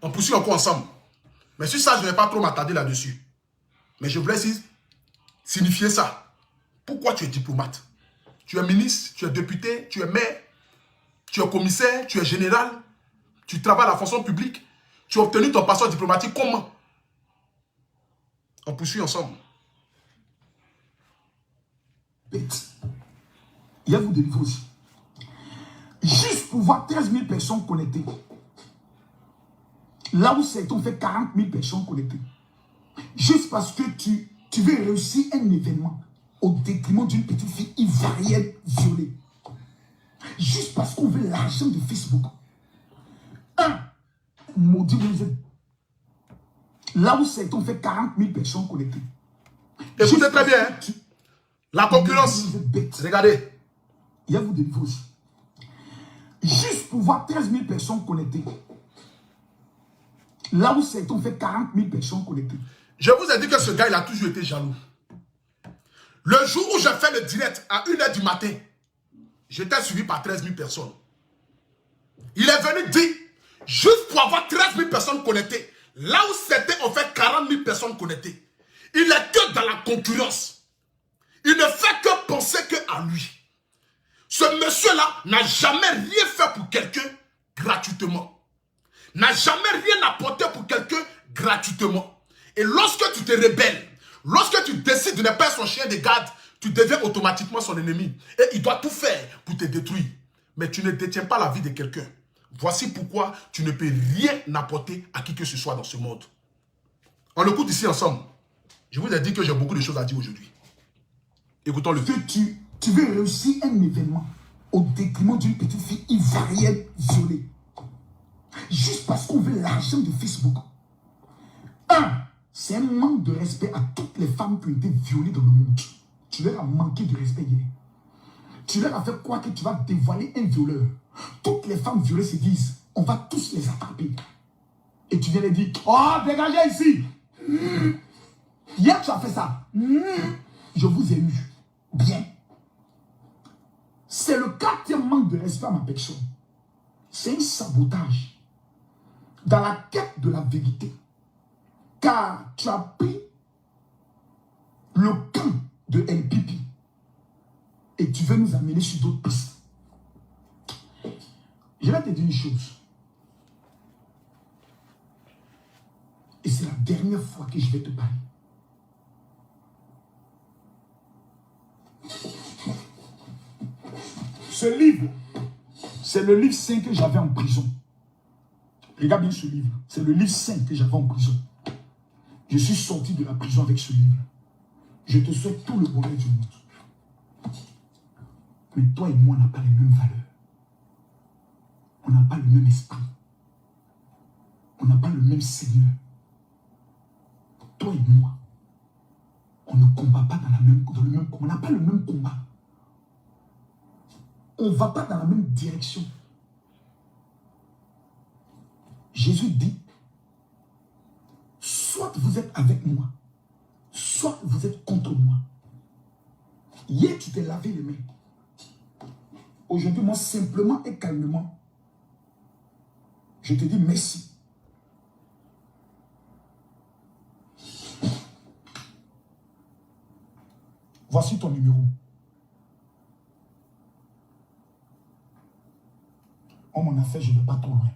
On poursuit encore ensemble. Mais sur ça, je ne vais pas trop m'attarder là-dessus. Mais je voulais signifier ça. Pourquoi tu es diplomate? Tu es ministre, tu es député, tu es maire, tu es commissaire, tu es général, tu travailles à la fonction publique, tu as obtenu ton passeport diplomatique. Comment? On poursuit ensemble. Il y a vous de niveau aussi. Juste pour voir 13 000 personnes connectées. Là où c'est, on fait 40 000 personnes connectées. Juste parce que tu veux réussir un événement au détriment d'une petite fille ivoirienne violée. Juste parce qu'on veut l'argent de Facebook. Maudit vous êtes. Là où c'est, on fait 40 000 personnes connectées. Écoutez très bien. La concurrence. Regardez. Il y a vous de niveau aussi. Juste pour voir 13 000 personnes connectées. Là où c'est, on fait 40 000 personnes connectées. Je vous ai dit que ce gars, il a toujours été jaloux. Le jour où j'ai fait le direct à 1 h du matin, j'étais suivi par 13 000 personnes. Il est venu dire, juste pour avoir 13 000 personnes connectées, là où c'était, on fait 40 000 personnes connectées. Il est que dans la concurrence. Il ne fait que penser qu'à lui. Ce monsieur-là n'a jamais rien fait pour quelqu'un gratuitement. N'a jamais rien apporté pour quelqu'un gratuitement. Et lorsque tu te rebelles, lorsque tu décides de ne pas être son chien de garde, tu deviens automatiquement son ennemi. Et il doit tout faire pour te détruire. Mais tu ne détiens pas la vie de quelqu'un. Voici pourquoi tu ne peux rien apporter à qui que ce soit dans ce monde. On l'écoute ici ensemble. Je vous ai dit que j'ai beaucoup de choses à dire aujourd'hui. Écoutons-le. Que tu veux réussir un événement au détriment d'une petite fille ivoirienne violée. Juste parce qu'on veut l'argent de Facebook. C'est un manque de respect à toutes les femmes qui ont été violées dans le monde. Tu leur as manqué de respect hier. Tu leur as fait croire que tu vas dévoiler un violeur. Toutes les femmes violées se disent, on va tous les attraper. Et tu viens leur dire, oh, dégagez ici. Hier, tu as fait ça. Je vous ai eu. Bien. C'est le quatrième manque de respect à ma personne. C'est un sabotage dans la quête de la vérité. Car tu as pris le camp de LPP et tu veux nous amener sur d'autres pistes. Je vais te dire une chose. Et c'est la dernière fois que je vais te parler. Ce livre, c'est le livre saint que j'avais en prison. Regarde bien ce livre. C'est le livre saint que j'avais en prison. Je suis sorti de la prison avec ce livre. Je te souhaite tout le bonheur du monde. Mais toi et moi, on n'a pas les mêmes valeurs. On n'a pas le même esprit. On n'a pas le même Seigneur. Toi et moi, on ne combat pas dans le même combat. On n'a pas le même combat. On ne va pas dans la même direction. Jésus dit, soit vous êtes avec moi, soit vous êtes contre moi. Hier, tu t'es lavé les mains. Aujourd'hui, moi, simplement et calmement, je te dis merci. Voici ton numéro. On m'en a fait, je ne vais pas trop loin.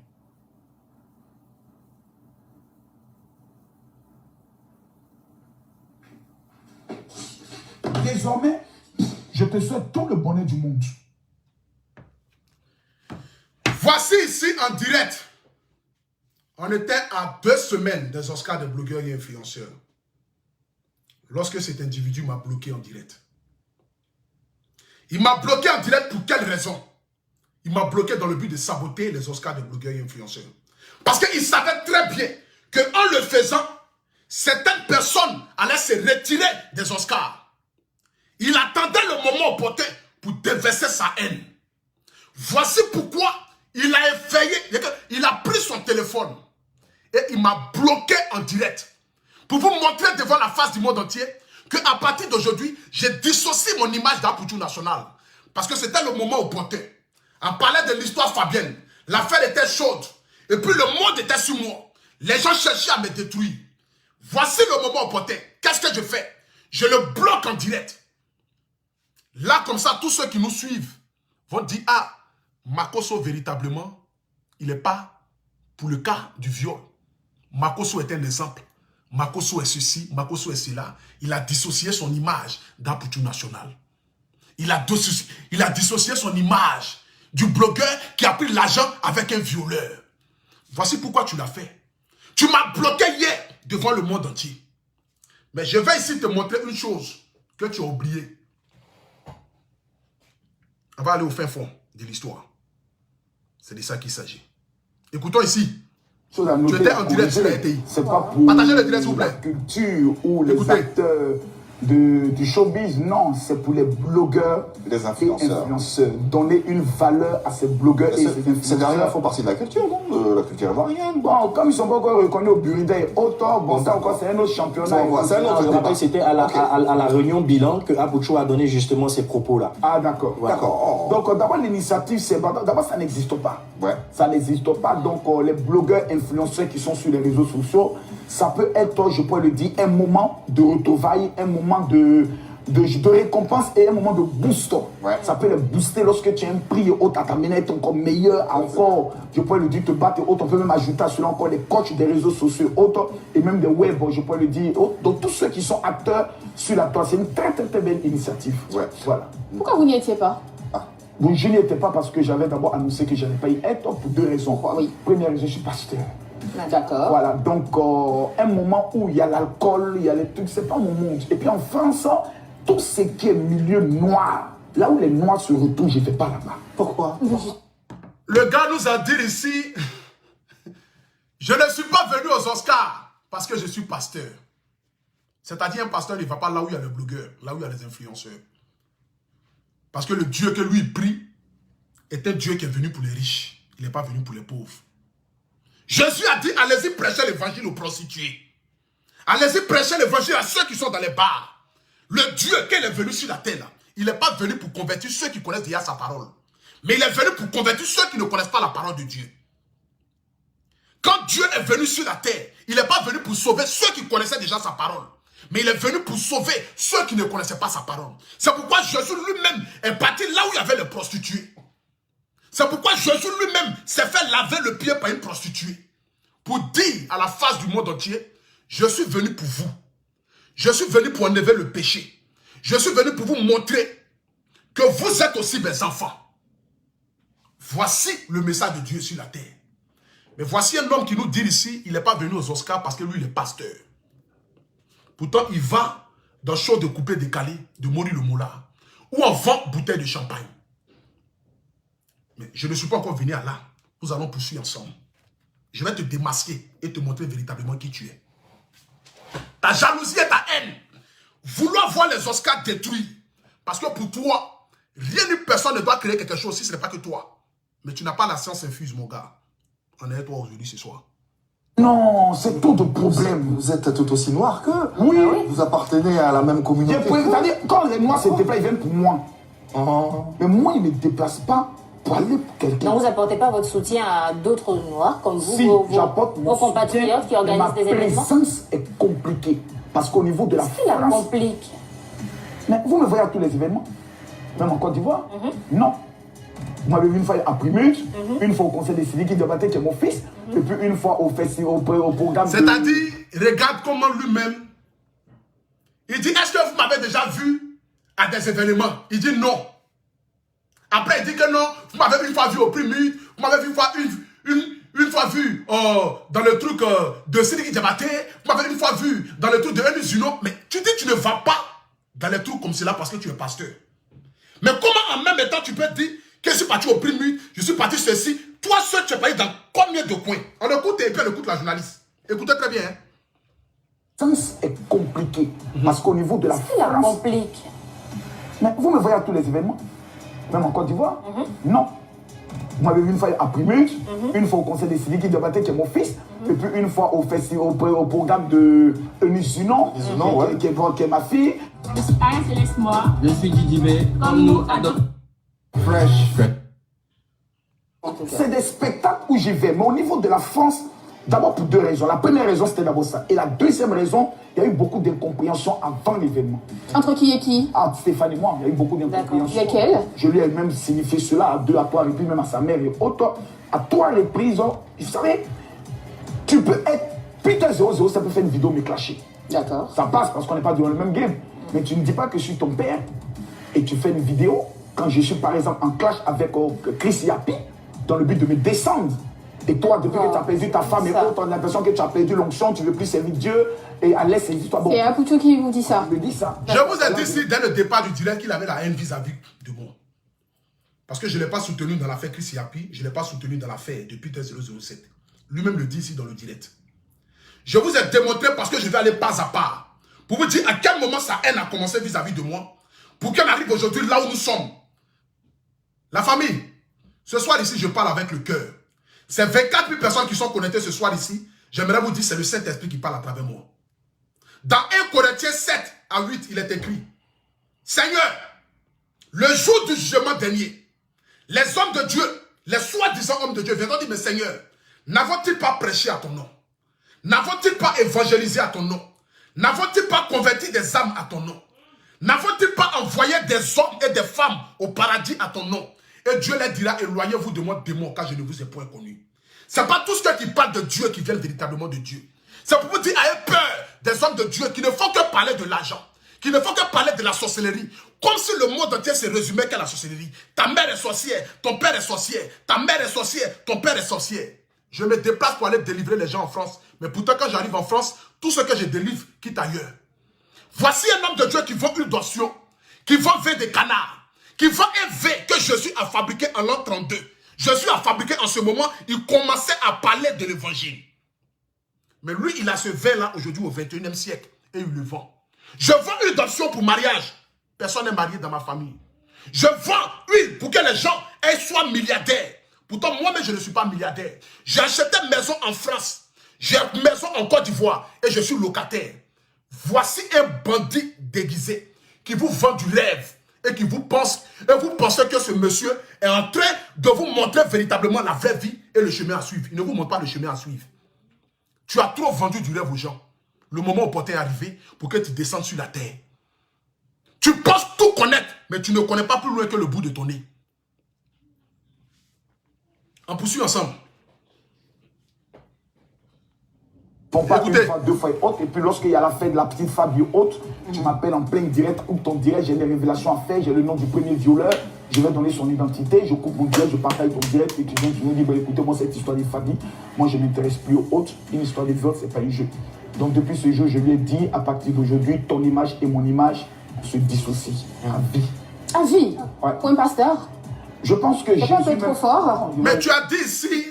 Désormais, je te souhaite tout le bonheur du monde. Voici ici en direct. On était à 2 semaines des Oscars de blogueurs et influenceurs. Lorsque cet individu m'a bloqué en direct. Il m'a bloqué en direct pour quelle raison? Il m'a bloqué dans le but de saboter les Oscars de blogueurs et influenceurs. Parce qu'il savait très bien qu'en le faisant, certaines personnes allaient se retirer des Oscars. Il attendait le moment opportun pour déverser sa haine. Voici pourquoi il a effrayé, il a pris son téléphone et il m'a bloqué en direct. Pour vous montrer devant la face du monde entier qu'à partir d'aujourd'hui, j'ai dissocié mon image d'Apoutou National. Parce que c'était le moment opportun. On parlait de l'histoire fabienne. L'affaire était chaude. Et puis le monde était sur moi. Les gens cherchaient à me détruire. Voici le moment opportun. Qu'est-ce que je fais? Je le bloque en direct. Là, comme ça, tous ceux qui nous suivent vont dire, ah, Makosso, véritablement, il n'est pas pour le cas du viol. Makosso est un exemple. Makosso est ceci, Makosso est cela. Il a dissocié son image d'Apoutou National. Il a dissocié son image du blogueur qui a pris l'argent avec un violeur. Voici pourquoi tu l'as fait. Tu m'as bloqué hier devant le monde entier. Mais je vais ici te montrer une chose que tu as oubliée. On va aller au fin fond de l'histoire. C'est de ça qu'il s'agit. Écoutons ici. Tu étais en direct sur la RTI. C'est pas pour partagez le direct, s'il vous plaît. La culture ou les Écoutez. acteurs du showbiz, non, c'est pour les blogueurs Les influenceurs. Donner une valeur à ces blogueurs et ces influenceurs. Ces derniers font partie de la culture, non? La culture ivoirienne. Bon, comme ils ne sont pas encore reconnus au Burundi et autant, bon, ça encore, c'est un autre championnat. Bon, c'est un autre Je débat. rappelle, c'était à la réunion bilan que Apoutou a donné justement ces propos-là. Ah, d'accord. Voilà. D'accord. Donc, d'abord, l'initiative, c'est... D'abord, ça n'existe pas. Ouais. Ça n'existe pas. Donc, les blogueurs, influenceurs qui sont sur les réseaux sociaux, ça peut être, je pourrais le dire, un moment de retrouvailles, un moment de récompense et un moment de boost. Ouais. Ça peut les booster lorsque tu as un prix et autres à t'amener à être encore meilleur, à encore, je pourrais le dire, te battre et autres. On peut même ajouter à cela encore les coachs des réseaux sociaux autres et même des web, je pourrais le dire. Donc, tous ceux qui sont acteurs sur la toile, c'est une très, très, très belle initiative. Ouais. Voilà. Pourquoi vous n'y étiez pas? Bon, je n'y étais pas parce que j'avais d'abord annoncé que je n'allais pas y être pour 2 raisons. Oui. Première raison, je suis pasteur. D'accord. Voilà, donc un moment où il y a l'alcool, il y a les trucs, c'est pas mon monde. Et puis en France, tout ce qui est milieu noir, là où les noirs se retrouvent, je ne fais pas là-bas. Pourquoi? Le gars nous a dit ici, je ne suis pas venu aux Oscars parce que je suis pasteur. C'est-à-dire un pasteur ne va pas là où il y a les blogueurs, là où il y a les influenceurs. Parce que le Dieu que lui prie est un Dieu qui est venu pour les riches. Il n'est pas venu pour les pauvres. Jésus a dit, allez-y prêcher l'évangile aux prostituées. Allez-y prêcher l'évangile à ceux qui sont dans les bars. Le Dieu qu'il est venu sur la terre, là, il n'est pas venu pour convertir ceux qui connaissent déjà sa parole. Mais il est venu pour convertir ceux qui ne connaissent pas la parole de Dieu. Quand Dieu est venu sur la terre, il n'est pas venu pour sauver ceux qui connaissaient déjà sa parole. Mais il est venu pour sauver ceux qui ne connaissaient pas sa parole. C'est pourquoi Jésus lui-même est parti là où il y avait les prostituées. C'est pourquoi Jésus lui-même s'est fait laver le pied par une prostituée. Pour dire à la face du monde entier, je suis venu pour vous. Je suis venu pour enlever le péché. Je suis venu pour vous montrer que vous êtes aussi mes enfants. Voici le message de Dieu sur la terre. Mais voici un homme qui nous dit ici, il n'est pas venu aux Oscars parce que lui, il est pasteur. Pourtant, il va dans show de coupé décalé de Maurice le Moulard, où on vend bouteille de champagne. Mais je ne suis pas encore venu à là. Nous allons poursuivre ensemble. Je vais te démasquer et te montrer véritablement qui tu es. Ta jalousie et ta haine. Vouloir voir les Oscars détruits. Parce que pour toi, rien ni personne ne doit créer quelque chose si ce n'est pas que toi. Mais tu n'as pas la science infuse, mon gars. On est toi aujourd'hui ce soir. Non, c'est tout de problème. Vous êtes tout aussi noir que... Oui. Vous appartenez à la même communauté. C'est-à-dire, quand les noirs se déplacent, ils viennent pour moi. Oh. Mais moi, ils ne me déplacent pas pour aller pour quelqu'un. Donc vous n'apportez pas votre soutien à d'autres noirs comme vous, Si, vos j'apporte mon compatriotes qui soutien, organisent des événements? Ma présence est compliquée. Parce qu'au niveau de la Qu'est-ce qui la France... complique? Mais vous me voyez à tous les événements. Même en Côte d'Ivoire. Non. Vous m'avez vu une fois à Primus, une fois au conseil des civiques de Baté, qui est mon fils, et puis une fois au festival, au programme. C'est-à-dire, regarde comment lui-même, il dit, est-ce que vous m'avez déjà vu à des événements? Il dit non. Après, il dit que non, vous m'avez une fois vu au Primus, vous m'avez une fois vu dans le truc de Sidiki Diabaté, vous m'avez une fois vu dans le truc de Enis Juno, mais tu dis que tu ne vas pas dans les trucs comme cela parce que tu es pasteur. Mais comment en même temps tu peux dire que je suis parti au Primus, je suis parti ceci, toi seul tu es parti dans combien de coins? On écoute et puis on écoute la journaliste. Écoutez très bien. Hein? Le sens est compliqué. Parce qu'au niveau de la Qu'est-ce qui la France... complique? Mais vous me voyez à tous les événements. Même en Côte d'Ivoire. Non. Vous m'avez vu une fois à Primus, une fois au conseil des civiques de Baté, qui est mon fils, et puis une fois au festival, au programme de Eunice Junon, qui est ma fille. Je suis Aya Céleste Moi. Je suis Didibé. Comme nous, adopte. Fresh. C'est des spectacles où j'y vais. Mais au niveau de la France, d'abord pour deux raisons. La première raison, c'était d'abord ça. Et la deuxième raison, il y a eu beaucoup d'incompréhension avant l'événement. Entre qui et qui? Ah, Stéphane et moi, il y a eu beaucoup d'incompréhension. Lesquelles? Je lui ai même signifié cela à deux, à trois reprises, même à sa mère et autres. À trois reprises, vous savez, tu peux être Peter 00, ça peut faire une vidéo me clasher. D'accord. Ça passe parce qu'on n'est pas dans le même game. Mais tu ne dis pas que je suis ton père et tu fais une vidéo quand je suis par exemple en clash avec Chris Yapi dans le but de me descendre. Et toi, depuis que tu as perdu ta femme et autres, on a l'impression que tu as perdu l'onction, tu ne veux plus servir Dieu et à laisser l'histoire. Bon, C'est Apoucho qui vous dit ça. je me dis ça. Je vous ai dit ici, dès le départ du direct, qu'il avait la haine vis-à-vis de moi. Parce que je ne l'ai pas soutenu dans l'affaire Chris Yapi, je ne l'ai pas soutenu dans l'affaire de Peter 007. Lui-même le dit ici dans le direct. Je vous ai démontré parce que je vais aller pas à pas. Pour vous dire à quel moment sa haine a commencé vis-à-vis de moi. Pour qu'elle arrive aujourd'hui là où nous sommes. La famille, ce soir ici, je parle avec le cœur. Ces 24 000 personnes qui sont connectées ce soir ici, j'aimerais vous dire, c'est le Saint-Esprit qui parle à travers moi. Dans 1 Corinthiens 7 à 8, il est écrit, Seigneur, le jour du jugement dernier, les hommes de Dieu, les soi-disant hommes de Dieu, viendront dire, mais Seigneur, n'avons-ils pas prêché à ton nom? N'avons-ils pas évangélisé à ton nom? N'avons-ils pas converti des âmes à ton nom? N'avons-ils pas envoyé des hommes et des femmes au paradis à ton nom? Et Dieu leur dira, éloignez-vous de moi, démons, car je ne vous ai point connu. Ce n'est pas tous ceux qui parlent de Dieu qui viennent véritablement de Dieu. C'est pour vous dire, ayez peur des hommes de Dieu qui ne font que parler de l'argent, qui ne font que parler de la sorcellerie, comme si le monde entier se résumait qu'à la sorcellerie. Ta mère est sorcière, ton père est sorcière, ta mère est sorcière, ton père est sorcière. Je me déplace pour aller délivrer les gens en France, mais pourtant quand j'arrive en France, tout ce que je délivre quitte ailleurs. Voici un homme de Dieu qui vend une dotation, qui vend vin des canards, qui vend un vin que je suis à fabriquer en l'an 32. Je suis à fabriquer en ce moment, il commençait à parler de l'évangile. Mais lui, il a ce vin-là aujourd'hui au 21e siècle et il le vend. Je vends une dotation pour mariage. Personne n'est marié dans ma famille. Je vends une pour que les gens soient milliardaires. Pourtant, moi-même, je ne suis pas milliardaire. J'ai acheté une maison en France. J'ai une maison en Côte d'Ivoire et je suis locataire. Voici un bandit déguisé qui vous vend du rêve et qui vous pense, et vous pensez que ce monsieur est en train de vous montrer véritablement la vraie vie et le chemin à suivre. Il ne vous montre pas le chemin à suivre. Tu as trop vendu du rêve aux gens. Le moment opportun est arrivé pour que tu descendes sur la terre. Tu penses tout connaître, mais tu ne connais pas plus loin que le bout de ton nez. On poursuit ensemble. Bon, pas Écoutez. une fois, deux fois et autres. Et puis lorsqu'il y a la fête de la petite Fabio haute, tu m'appelles en plein direct, coupe ton direct, j'ai des révélations à faire, j'ai le nom du premier violeur, je vais donner son identité, je coupe mon direct, je partage ton direct, et tu viens, tu me dis, bah, écoutez, moi cette histoire des familles, moi je ne m'intéresse plus aux autres, une histoire des viol, c'est pas un jeu. Donc depuis ce jour, je lui ai dit, à partir d'aujourd'hui, ton image et mon image se dissocient à vie. À vie. Ouais. Pour un pasteur. Je pense que C'est pas un peu trop fort. Mais tu as dit ici,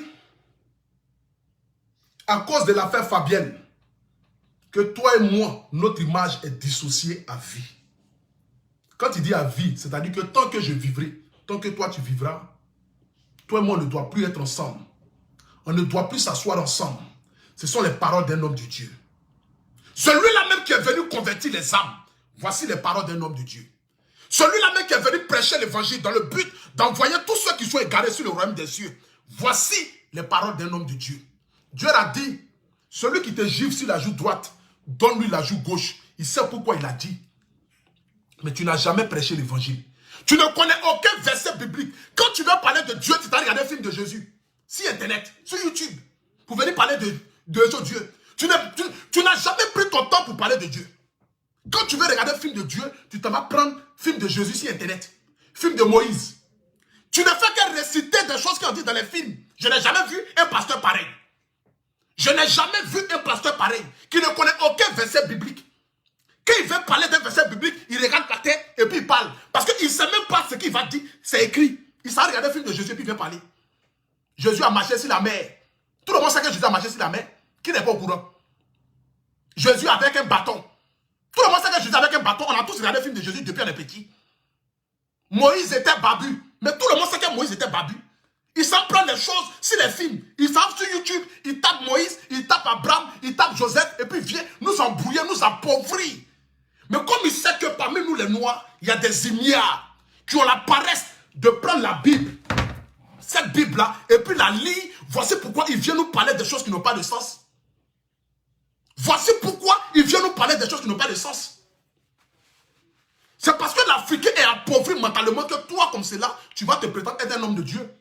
à cause de l'affaire Fabienne, que toi et moi, notre image est dissociée à vie. Quand il dit à vie, c'est-à-dire que tant que je vivrai, tant que toi tu vivras, toi et moi on ne doit plus être ensemble. On ne doit plus s'asseoir ensemble. Ce sont les paroles d'un homme de Dieu. Celui-là même qui est venu convertir les âmes, voici les paroles d'un homme de Dieu. Celui-là même qui est venu prêcher l'évangile dans le but d'envoyer tous ceux qui sont égarés sur le royaume des cieux, voici les paroles d'un homme de Dieu. Dieu a dit, celui qui te gifle sur la joue droite, donne-lui la joue gauche. Il sait pourquoi il a dit. Mais tu n'as jamais prêché l'évangile. Tu ne connais aucun verset biblique. Quand tu veux parler de Dieu, tu t'as regardé un film de Jésus. Sur Internet, sur YouTube, pour venir parler de Dieu. Tu n'as jamais pris ton temps pour parler de Dieu. Quand tu veux regarder un film de Dieu, tu t'en vas prendre film de Jésus sur Internet. Film de Moïse. Tu ne fais que réciter des choses qu'on dit dans les films. Je n'ai jamais vu un pasteur pareil. Je n'ai jamais vu un pasteur pareil qui ne connaît aucun verset biblique. Quand il veut parler d'un verset biblique, il regarde la tête et puis il parle. Parce qu'il ne sait même pas ce qu'il va dire. C'est écrit. Il s'est regardé un film de Jésus et puis il vient parler. Jésus a marché sur la mer. Tout le monde sait que Jésus a marché sur la mer. Qui n'est pas au courant? Jésus avec un bâton. Tout le monde sait que Jésus avec un bâton. On a tous regardé un film de Jésus depuis on est petit. Moïse était babu. Mais tout le monde sait que Moïse était babu. Ils s'en prennent les choses sur les films. Ils savent sur YouTube, ils tapent Moïse, ils tapent Abraham, ils tapent Joseph, et puis viennent nous embrouiller, nous appauvrir. Mais comme ils savent que parmi nous les Noirs, il y a des ignares qui ont la paresse de prendre la Bible, cette Bible-là, et puis la lire, voici pourquoi ils viennent nous parler des choses qui n'ont pas de sens. Voici pourquoi ils viennent nous parler des choses qui n'ont pas de sens. C'est parce que l'Africain est appauvri mentalement que toi, comme cela, tu vas te prétendre être un homme de Dieu.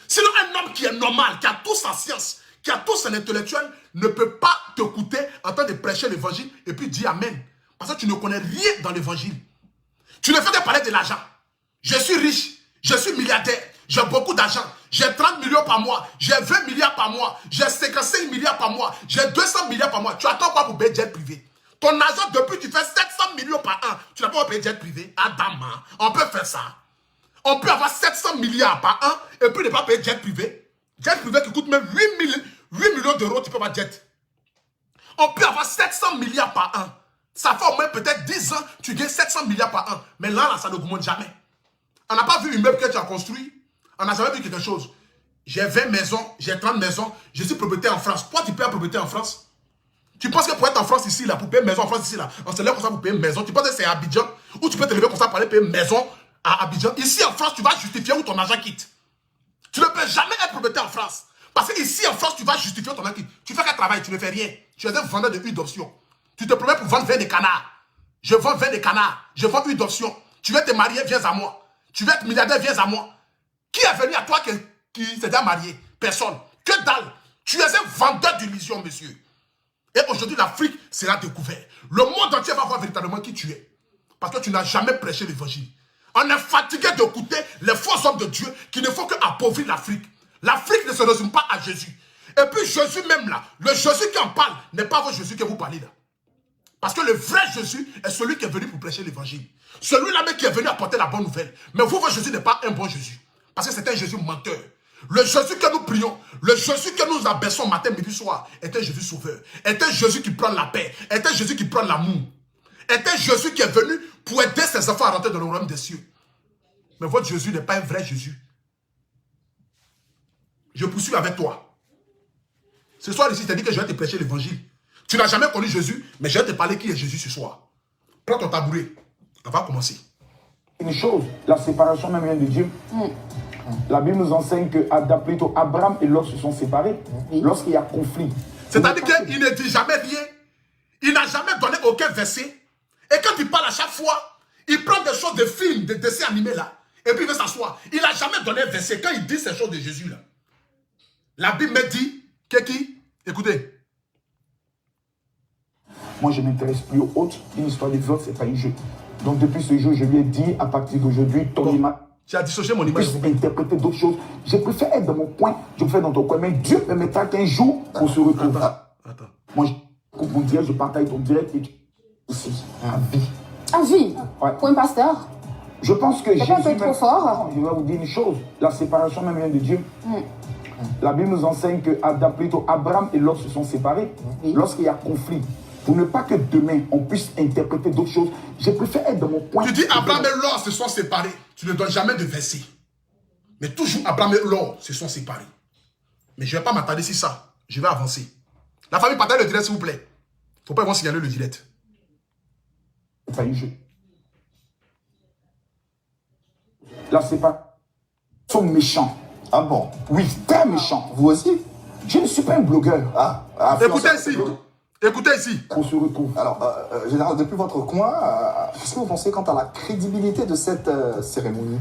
Sinon, un homme qui est normal, qui a toute sa science, qui a tout son intellectuel, ne peut pas t'écouter en train de prêcher l'évangile et puis dire Amen. Parce que tu ne connais rien dans l'évangile. Tu ne fais que parler de l'argent. Je suis riche, je suis milliardaire, j'ai beaucoup d'argent, j'ai 30 millions par mois, j'ai 20 milliards par mois, j'ai 55 milliards par mois, j'ai 200 milliards par mois. Tu attends quoi pour payer jet privé? Ton argent, depuis tu fais 700 millions par an, tu n'as pas payer jet privé? Adama, on peut faire ça. On peut avoir 700 milliards par an et puis ne pas payer jet privé. Jet privé qui coûte même 8 millions d'euros, tu peux pas jet. On peut avoir 700 milliards par an. Ça fait au moins peut-être 10 ans, tu gagnes 700 milliards par an. Mais là, ça n'augmente jamais. On n'a pas vu une meuble que tu as construit. On n'a jamais vu quelque chose. J'ai 20 maisons, j'ai 30 maisons, je suis propriétaire en France. Pourquoi tu payes la propriété en France? Tu penses que pour être en France ici, là, pour payer une maison en France ici, là, on se lève comme ça pour payer une maison. Tu penses que c'est à Abidjan? Ou tu peux te lever comme ça pour aller payer une maison à Abidjan? Ici en France, tu vas justifier où ton argent quitte. Tu ne peux jamais être propriétaire en France. Parce que ici en France, tu vas justifier où ton argent quitte. Tu fais qu'un travail, tu ne fais rien. Tu es un vendeur de huile d'option. Tu te promets pour vendre 20 de canards. Je vends 20 de canards. Je vends huile d'option. Tu veux te marier, viens à moi. Tu veux être milliardaire, viens à moi. Qui est venu à toi qui s'est déjà marié? Personne. Que dalle. Tu es un vendeur d'illusions, monsieur. Et aujourd'hui, l'Afrique sera découverte. Le monde entier va voir véritablement qui tu es. Parce que tu n'as jamais prêché l'évangile. On est fatigué d'écouter les faux hommes de Dieu qui ne font qu'appauvrir l'Afrique. L'Afrique ne se résume pas à Jésus. Et puis Jésus même là, le Jésus qui en parle n'est pas votre Jésus que vous parlez là. Parce que le vrai Jésus est celui qui est venu pour prêcher l'évangile. Celui-là même qui est venu apporter la bonne nouvelle. Mais vous, votre Jésus n'est pas un bon Jésus. Parce que c'est un Jésus menteur. Le Jésus que nous prions, le Jésus que nous abaissons matin, midi, soir, est un Jésus sauveur. Est un Jésus qui prend la paix. Est un Jésus qui prend l'amour. Est un Jésus qui est venu pour aider ses enfants à rentrer dans le royaume des cieux. Mais votre Jésus n'est pas un vrai Jésus. Je poursuis avec toi. Ce soir ici, je t'ai dit que je vais te prêcher l'évangile. Tu n'as jamais connu Jésus, mais je vais te parler qui est Jésus ce soir. Prends ton tabouret. On va commencer. Une chose, la séparation même vient de Dieu. La Bible nous enseigne que plutôt Abraham et Lot se sont séparés lorsqu'il y a conflit. C'est-à-dire qu'il ne dit jamais rien. Il n'a jamais donné aucun verset. Et quand il parle à chaque fois, il prend des choses de films, de dessins animés là. Et puis il veut s'asseoir. Il n'a jamais donné un verset. Quand il dit ces choses de Jésus là, La Bible me dit que qui? Écoutez. Moi, je ne m'intéresse plus aux autres. Une histoire de viol, ce n'est pas un jeu. Donc, depuis ce jour, je lui ai dit, à partir d'aujourd'hui, ton image... Tu as dissocié mon image. Je peux interpréter d'autres choses. Je préfère être dans mon coin, je préfère dans ton coin. Mais Dieu permettra qu'un jour, on se retrouve. Attends. Moi, je coupe mon direct, je partage ton direct et tu... Ici, à vie. À vie. Ouais. Pour un pasteur. Je pense que C'est pas un peu trop fort. Non, je vais vous dire une chose. La séparation même vient de Dieu. La Bible nous enseigne que Abraham et Lot se sont séparés. Oui. Lorsqu'il y a conflit, pour ne pas que demain on puisse interpréter d'autres choses, je préfère être dans mon coin. Tu dis Abraham et Lot se sont séparés. Tu ne donnes jamais de verset. Mais toujours Abraham et Lot se sont séparés. Mais je ne vais pas m'attarder sur ça. Je vais avancer. La famille, partagez le direct, s'il vous plaît. Il ne faut pas vraiment signaler le direct. C'est pas un jeu. La séparation sont méchants. Ah bon? Oui, très méchants. Vous aussi? Je ne suis pas un blogueur. Écoutez ici. Écoutez ici. On se retrouve. Alors, général, depuis votre coin, qu'est-ce que vous pensez quant à la crédibilité de cette cérémonie?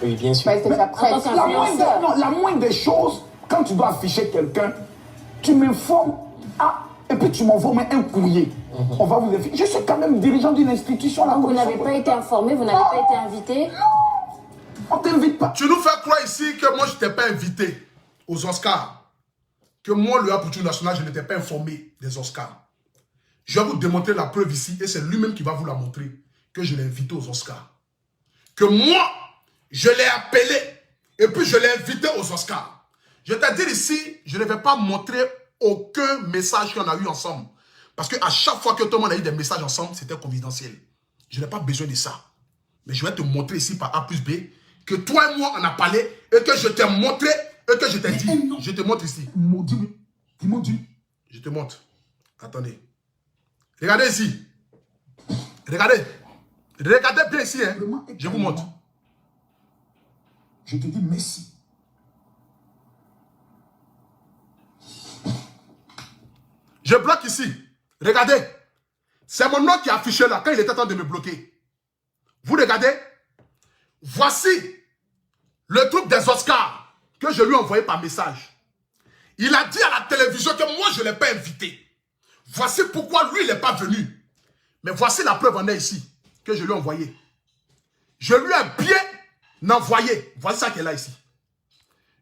Oui, bien sûr. Bah, elle était déjà prête. La moindre des choses, quand tu dois afficher quelqu'un, tu m'informes. Et puis tu m'envoies un courrier. On va vous afficher. Je suis quand même dirigeant d'une institution. Là, Vous n'avez pas été informé, vous n'avez pas été invité. On t'invite pas. Tu nous fais croire ici que moi, je ne t'ai pas invité aux Oscars. Que moi, le Apoutou National, je n'étais pas informé des Oscars. Je vais vous démontrer la preuve ici, et c'est lui-même qui va vous la montrer, que je l'ai invité aux Oscars. Que moi, je l'ai appelé, et puis je l'ai invité aux Oscars. Je t'ai dit ici, je ne vais pas montrer aucun message qu'on a eu ensemble. Parce qu'à chaque fois que tout le monde a eu des messages ensemble, c'était confidentiel. Je n'ai pas besoin de ça. Mais je vais te montrer ici par A plus B, que toi et moi, on a parlé, et que je t'ai montré, et que je t'ai dit. Je te montre ici. Maudit. Maudit. Je te montre. Attendez. Regardez ici. Regardez. Regardez bien ici. Hein. Je vous montre. Je te dis merci. Je bloque ici. Regardez. C'est mon nom qui est affiché là quand il était temps de me bloquer. Vous regardez. Voici le truc des Oscars que je lui ai envoyé par message. Il a dit à la télévision que moi je ne l'ai pas invité. Voici pourquoi lui il n'est pas venu. Mais voici la preuve en est ici que je lui ai envoyé. Je lui ai bien envoyé. Voici ça qu'elle a ici.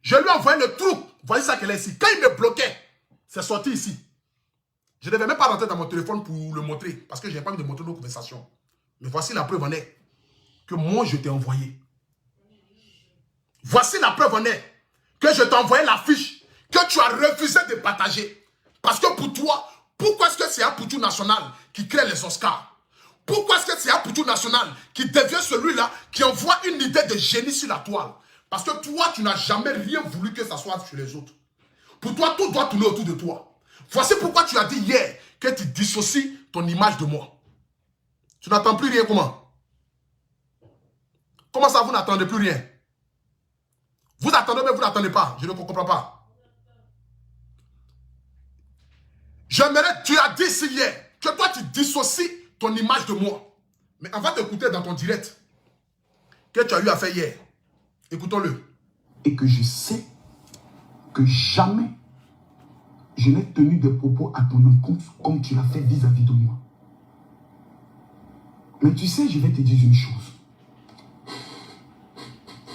Je lui ai envoyé le truc. Voici ça qu'elle a ici. Quand il me bloquait, c'est sorti ici. Je ne devais même pas rentrer dans mon téléphone pour le montrer. Parce que je n'ai pas envie de montrer nos conversations. Mais voici la preuve en est que moi je t'ai envoyé. Voici la preuve en est que je t'ai envoyé la fiche que tu as refusé de partager. Parce que pour toi, pourquoi est-ce que c'est Apoutou National qui crée les Oscars? Pourquoi est-ce que c'est Apoutou National qui devient celui-là qui envoie une idée de génie sur la toile? Parce que toi, tu n'as jamais rien voulu que ça soit sur les autres. Pour toi, tout doit tourner autour de toi. Voici pourquoi tu as dit hier que tu dissocies ton image de moi. Tu n'attends plus rien comment? Comment ça, vous n'attendez plus rien? Vous attendez, mais vous n'attendez pas. Je ne comprends pas. J'aimerais, tu as dit ici hier, que toi tu dissocies ton image de moi. Mais on va t'écouter dans ton direct que tu as eu à faire hier. Écoutons-le. Et que je sais que jamais je n'ai tenu de propos à ton encontre comme tu l'as fait vis-à-vis de moi. Mais tu sais, je vais te dire une chose.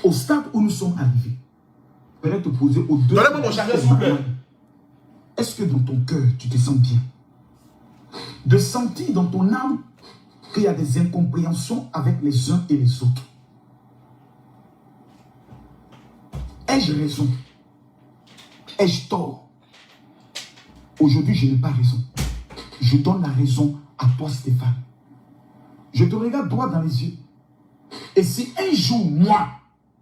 Au stade où nous sommes arrivés, je vais te poser aux deux... Donnez-moi mon chargeur, s'il vous plaît. Est-ce que dans ton cœur, tu te sens bien? De sentir dans ton âme qu'il y a des incompréhensions avec les uns et les autres. Ai-je raison? Ai-je tort? Aujourd'hui, je n'ai pas raison. Je donne la raison à toi, Stéphane. Je te regarde droit dans les yeux. Et si un jour, moi,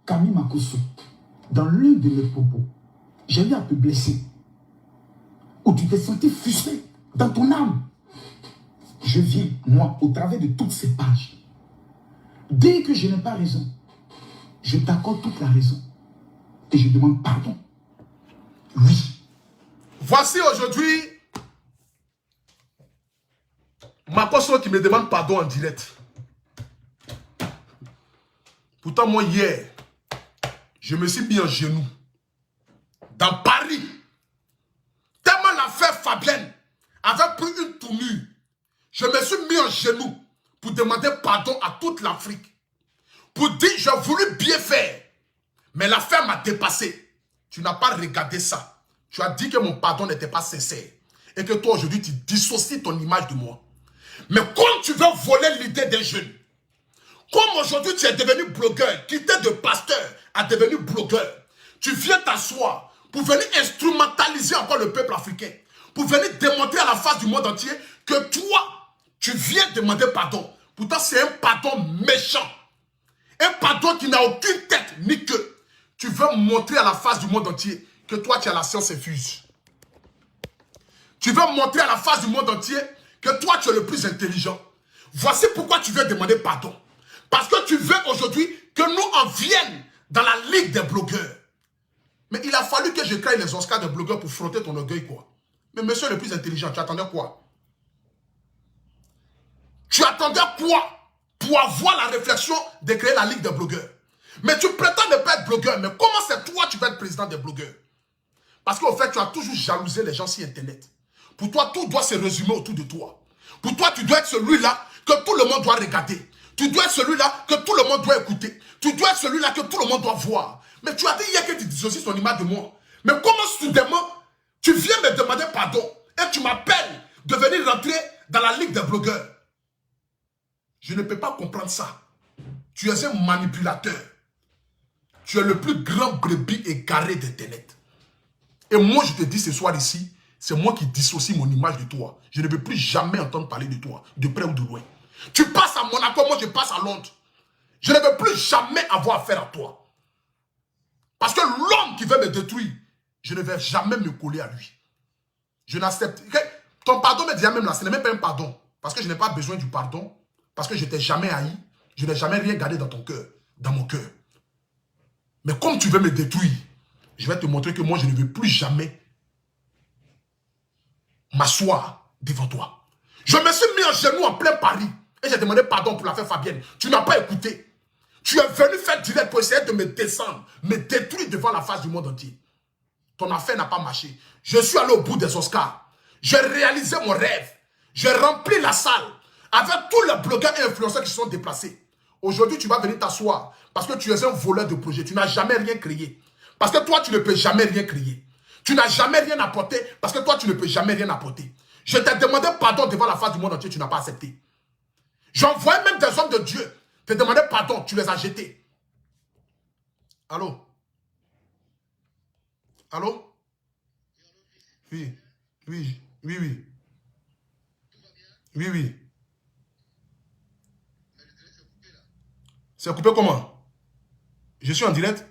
Camille Makosso, dans l'un de mes propos, j'ai eu à te blesser, ou tu t'es senti frustré dans ton âme, je viens, moi, au travers de toutes ces pages, dès que je n'ai pas raison, je t'accorde toute la raison et je demande pardon. Oui. Voici aujourd'hui Makosso qui me demande pardon en direct. Pourtant, moi, hier, je me suis mis en genoux dans Paris. Tellement l'affaire Fabienne avait pris une tournure. Je me suis mis en genoux pour demander pardon à toute l'Afrique. Pour dire, j'ai voulu bien faire. Mais l'affaire m'a dépassé. Tu n'as pas regardé ça. Tu as dit que mon pardon n'était pas sincère. Et que toi, aujourd'hui, tu dissocies ton image de moi. Mais comme tu veux voler l'idée des jeunes, comme aujourd'hui tu es devenu blogueur, quitté de pasteur à devenu blogueur, tu viens t'asseoir pour venir instrumentaliser encore le peuple africain, pour venir démontrer à la face du monde entier que toi, tu viens demander pardon. Pourtant, c'est un pardon méchant. Un pardon qui n'a aucune tête ni queue. Tu veux montrer à la face du monde entier que toi, tu as la science infuse. Tu veux montrer à la face du monde entier que toi, tu es le plus intelligent. Voici pourquoi tu veux demander pardon. Parce que tu veux aujourd'hui que nous en viennent dans la ligue des blogueurs. Mais il a fallu que je crée les Oscars des blogueurs pour frotter ton orgueil, quoi. Mais monsieur le plus intelligent, tu attendais quoi? Tu attendais quoi pour avoir la réflexion de créer la ligue des blogueurs? Mais tu prétends ne pas être blogueur. Mais comment c'est toi tu vas être président des blogueurs? Parce qu'au fait, tu as toujours jalousé les gens sur Internet. Pour toi, tout doit se résumer autour de toi. Pour toi, tu dois être celui-là que tout le monde doit regarder. Tu dois être celui-là que tout le monde doit écouter. Tu dois être celui-là que tout le monde doit voir. Mais tu as dit hier que tu dissocies ton image de moi. Mais comment soudainement, tu viens me demander pardon et tu m'appelles de venir rentrer dans la ligue des blogueurs? Je ne peux pas comprendre ça. Tu es un manipulateur. Tu es le plus grand brebis égaré d'Internet. Et moi, je te dis ce soir ici, c'est moi qui dissocie mon image de toi. Je ne veux plus jamais entendre parler de toi, de près ou de loin. Tu passes à Monaco, moi je passe à Londres. Je ne veux plus jamais avoir affaire à toi. Parce que l'homme qui veut me détruire, je ne vais jamais me coller à lui. Je n'accepte. Ton pardon me dit même là, ce n'est même pas un pardon. Parce que je n'ai pas besoin du pardon. Parce que je ne t'ai jamais haï. Je n'ai jamais rien gardé dans ton cœur, dans mon cœur. Mais comme tu veux me détruire, je vais te montrer que moi je ne veux plus jamais m'asseoir devant toi. Je me suis mis en genoux en plein Paris et j'ai demandé pardon pour l'affaire Fabienne. Tu n'as pas écouté. Tu es venu faire direct pour essayer de me descendre, me détruire devant la face du monde entier. Ton affaire n'a pas marché. Je suis allé au bout des Oscars. J'ai réalisé mon rêve. J'ai rempli la salle avec tous les blogueurs et influenceurs qui se sont déplacés. Aujourd'hui, tu vas venir t'asseoir parce que tu es un voleur de projet. Tu n'as jamais rien créé. Parce que toi, tu ne peux jamais rien créer. Tu n'as jamais rien apporté parce que toi, tu ne peux jamais rien apporter. Je t'ai demandé pardon devant la face du monde entier, tu n'as pas accepté. J'envoyais même des hommes de Dieu te demander pardon, tu les as jetés. Allô? Allô? Oui, oui, oui, oui. Oui, oui. C'est coupé comment? Je suis en direct?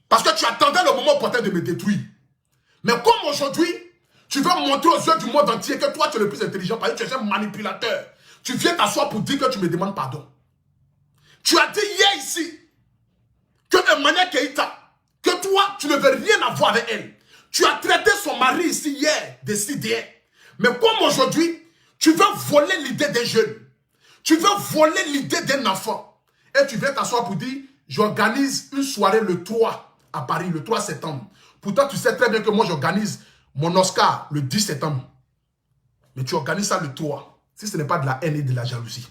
Parce que tu attendais le moment opportun de me détruire. Mais comme aujourd'hui, tu veux montrer aux yeux du monde entier que toi tu es le plus intelligent parce que tu es un manipulateur. Tu viens t'asseoir pour dire que tu me demandes pardon. Tu as dit hier ici que Emmanuel Keïta, que toi tu ne veux rien avoir avec elle. Tu as traité son mari ici hier de CDR. Mais comme aujourd'hui, tu veux voler l'idée des jeunes. Tu veux voler l'idée d'un enfant. Et tu viens t'asseoir pour dire, j'organise une soirée le 3 à Paris, le 3 septembre. Pourtant, tu sais très bien que moi, j'organise mon Oscar le 10 septembre. Mais tu organises ça le 3. Si ce n'est pas de la haine et de la jalousie.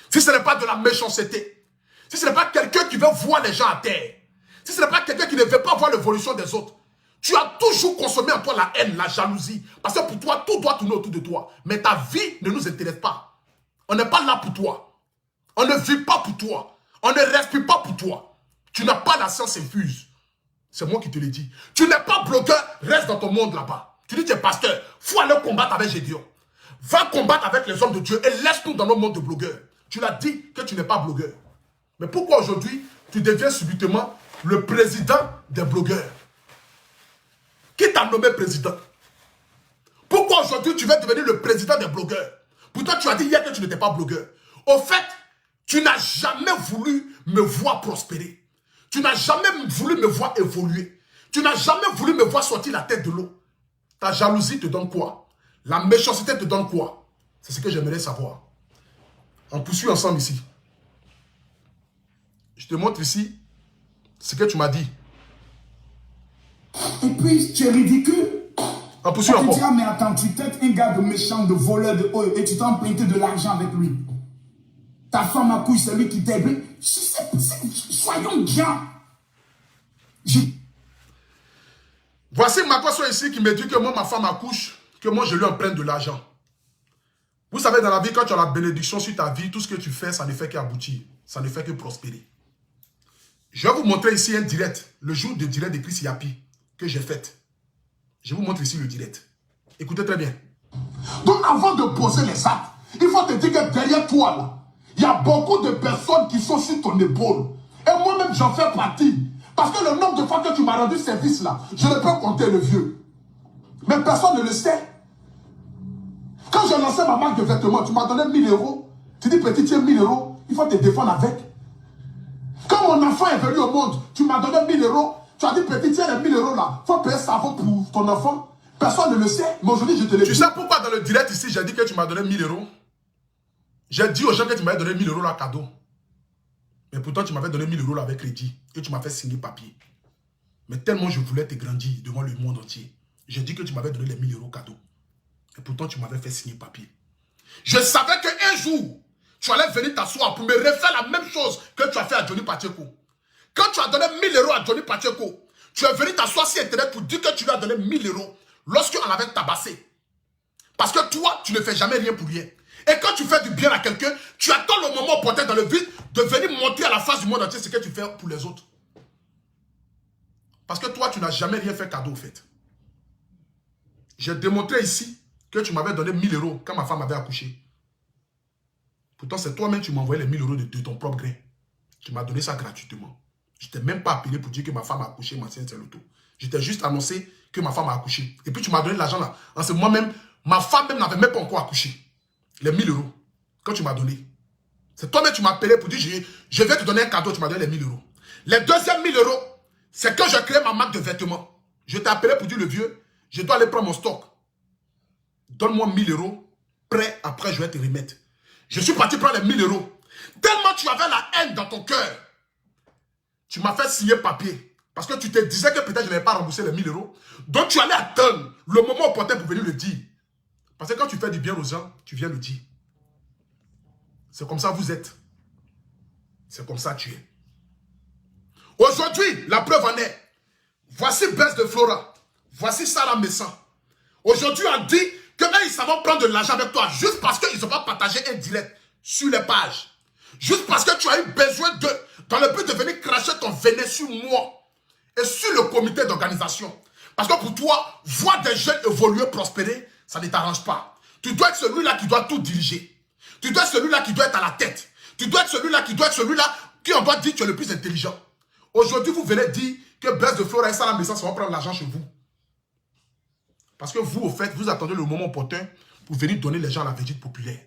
Si ce n'est pas de la méchanceté. Si ce n'est pas quelqu'un qui veut voir les gens à terre. Si ce n'est pas quelqu'un qui ne veut pas voir l'évolution des autres. Tu as toujours consommé en toi la haine, la jalousie. Parce que pour toi, tout doit tourner autour de toi. Mais ta vie ne nous intéresse pas. On n'est pas là pour toi. On ne vit pas pour toi. On ne respire pas pour toi. Tu n'as pas la science infuse. C'est moi qui te l'ai dit. Tu n'es pas blogueur, reste dans ton monde là-bas. Tu dis que tu es pasteur. Il faut aller combattre avec Gédéon. Va combattre avec les hommes de Dieu et laisse-nous dans nos mondes de blogueurs. Tu l'as dit que tu n'es pas blogueur. Mais pourquoi aujourd'hui, tu deviens subitement le président des blogueurs? Qui t'a nommé président? Pourquoi aujourd'hui tu veux devenir le président des blogueurs? Pourtant tu as dit hier que tu n'étais pas blogueur. Au fait, tu n'as jamais voulu me voir prospérer. Tu n'as jamais voulu me voir évoluer. Tu n'as jamais voulu me voir sortir la tête de l'eau. Ta jalousie te donne quoi? La méchanceté te donne quoi? C'est ce que j'aimerais savoir. On poursuit ensemble ici. Je te montre ici ce que tu m'as dit. Et puis, tu es ridicule. On poursuit Tu encore. diras, mais attends, tu traites un gars de méchant, de voleur, de haut, et tu t'en emprunté de l'argent avec lui. Ta femme à couche, c'est lui qui t'aide. Soyons bien. Voici ma question ici qui me dit que moi, ma femme accouche, que moi, je lui emprunte de l'argent. Vous savez, dans la vie, quand tu as la bénédiction sur ta vie, tout ce que tu fais, ça ne fait qu'aboutir. Ça ne fait que prospérer. Je vais vous montrer ici un direct, le jour de direct de Chris Yapi, que j'ai fait. Je vous montre ici le direct. Écoutez très bien. Donc, avant de poser les actes, il faut te dire que derrière toi, là, il y a beaucoup de personnes qui sont sur ton épaule. Et moi-même, j'en fais partie. Parce que le nombre de fois que tu m'as rendu service là, je ne peux compter le vieux. Mais personne ne le sait. Quand j'ai lancé ma marque de vêtements, tu m'as donné 1000 euros. Tu dis, petit, tiens, 1000 euros, il faut te défendre avec. Quand mon enfant est venu au monde, tu m'as donné 1000 euros. Tu as dit, petit, tiens, les 1000 euros là, il faut payer savon pour ton enfant. Personne ne le sait, mais aujourd'hui, je te le dis. Tu sais pourquoi dans le direct ici, j'ai dit que tu m'as donné 1000 euros? J'ai dit aux gens que tu m'avais donné 1000 euros là cadeau. Mais pourtant, tu m'avais donné 1000 euros là avec crédit. Et tu m'as fait signer papier. Mais tellement je voulais te grandir devant le monde entier. J'ai dit que tu m'avais donné les 1000 euros cadeau. Et pourtant, tu m'avais fait signer papier. Je savais qu'un jour, tu allais venir t'asseoir pour me refaire la même chose que tu as fait à Johnny Pacheco. Quand tu as donné 1000 euros à Johnny Pacheco, tu es venu t'asseoir sur Internet pour dire que tu lui as donné 1000 euros lorsqu'on avait tabassé. Parce que toi, tu ne fais jamais rien pour rien. Et quand tu fais du bien à quelqu'un, tu attends le moment opportun dans le vide de venir montrer à la face du monde entier ce que tu fais pour les autres. Parce que toi, tu n'as jamais rien fait cadeau, au fait. J'ai démontré ici que tu m'avais donné 1000 euros quand ma femme avait accouché. Pourtant, c'est toi-même qui m'as envoyé les 1000 euros de ton propre grain. Tu m'as donné ça gratuitement. Je ne t'ai même pas appelé pour dire que ma femme a accouché, ma sœur, c'est l'auto. Je t'ai juste annoncé que ma femme a accouché. Et puis tu m'as donné l'argent là. En ce moment même, ma femme même n'avait même pas encore accouché. Les 1000 euros, quand tu m'as donné. C'est toi-même qui m'as appelé pour dire, je vais te donner un cadeau, tu m'as donné les 1000 euros. Les deuxièmes 1000 euros, c'est quand j'ai créé ma marque de vêtements. Je t'ai appelé pour dire, le vieux, je dois aller prendre mon stock. Donne-moi 1000 euros, prêt, après je vais te remettre. Je suis parti prendre les 1000 euros. Tellement tu avais la haine dans ton cœur, tu m'as fait signer papier. Parce que tu te disais que peut-être je n'avais pas remboursé les 1000 euros. Donc tu allais attendre le moment opportun pour venir le dire. Parce que quand tu fais du bien aux gens, tu viens le dire. C'est comme ça vous êtes. C'est comme ça tu es. Aujourd'hui, la preuve en est. Voici Bess de Flora. Voici Sarah Messan. Aujourd'hui, on dit que eux, ils savent prendre de l'argent avec toi juste parce qu'ils n'ont pas partagé un direct sur les pages. Juste parce que tu as eu besoin d'eux dans le but de venir cracher ton venin sur moi et sur le comité d'organisation. Parce que pour toi, voir des jeunes évoluer, prospérer, ça ne t'arrange pas. Tu dois être celui-là qui doit tout diriger. Tu dois être celui-là qui doit être à la tête. Tu dois être celui-là qui doit être celui-là qui on doit dire que tu es le plus intelligent. Aujourd'hui, vous venez dire que Bess de Flora et Sarah Messan vont prendre l'argent chez vous. Parce que vous, au fait, vous attendez le moment opportun pour venir donner les gens à la verdict populaire.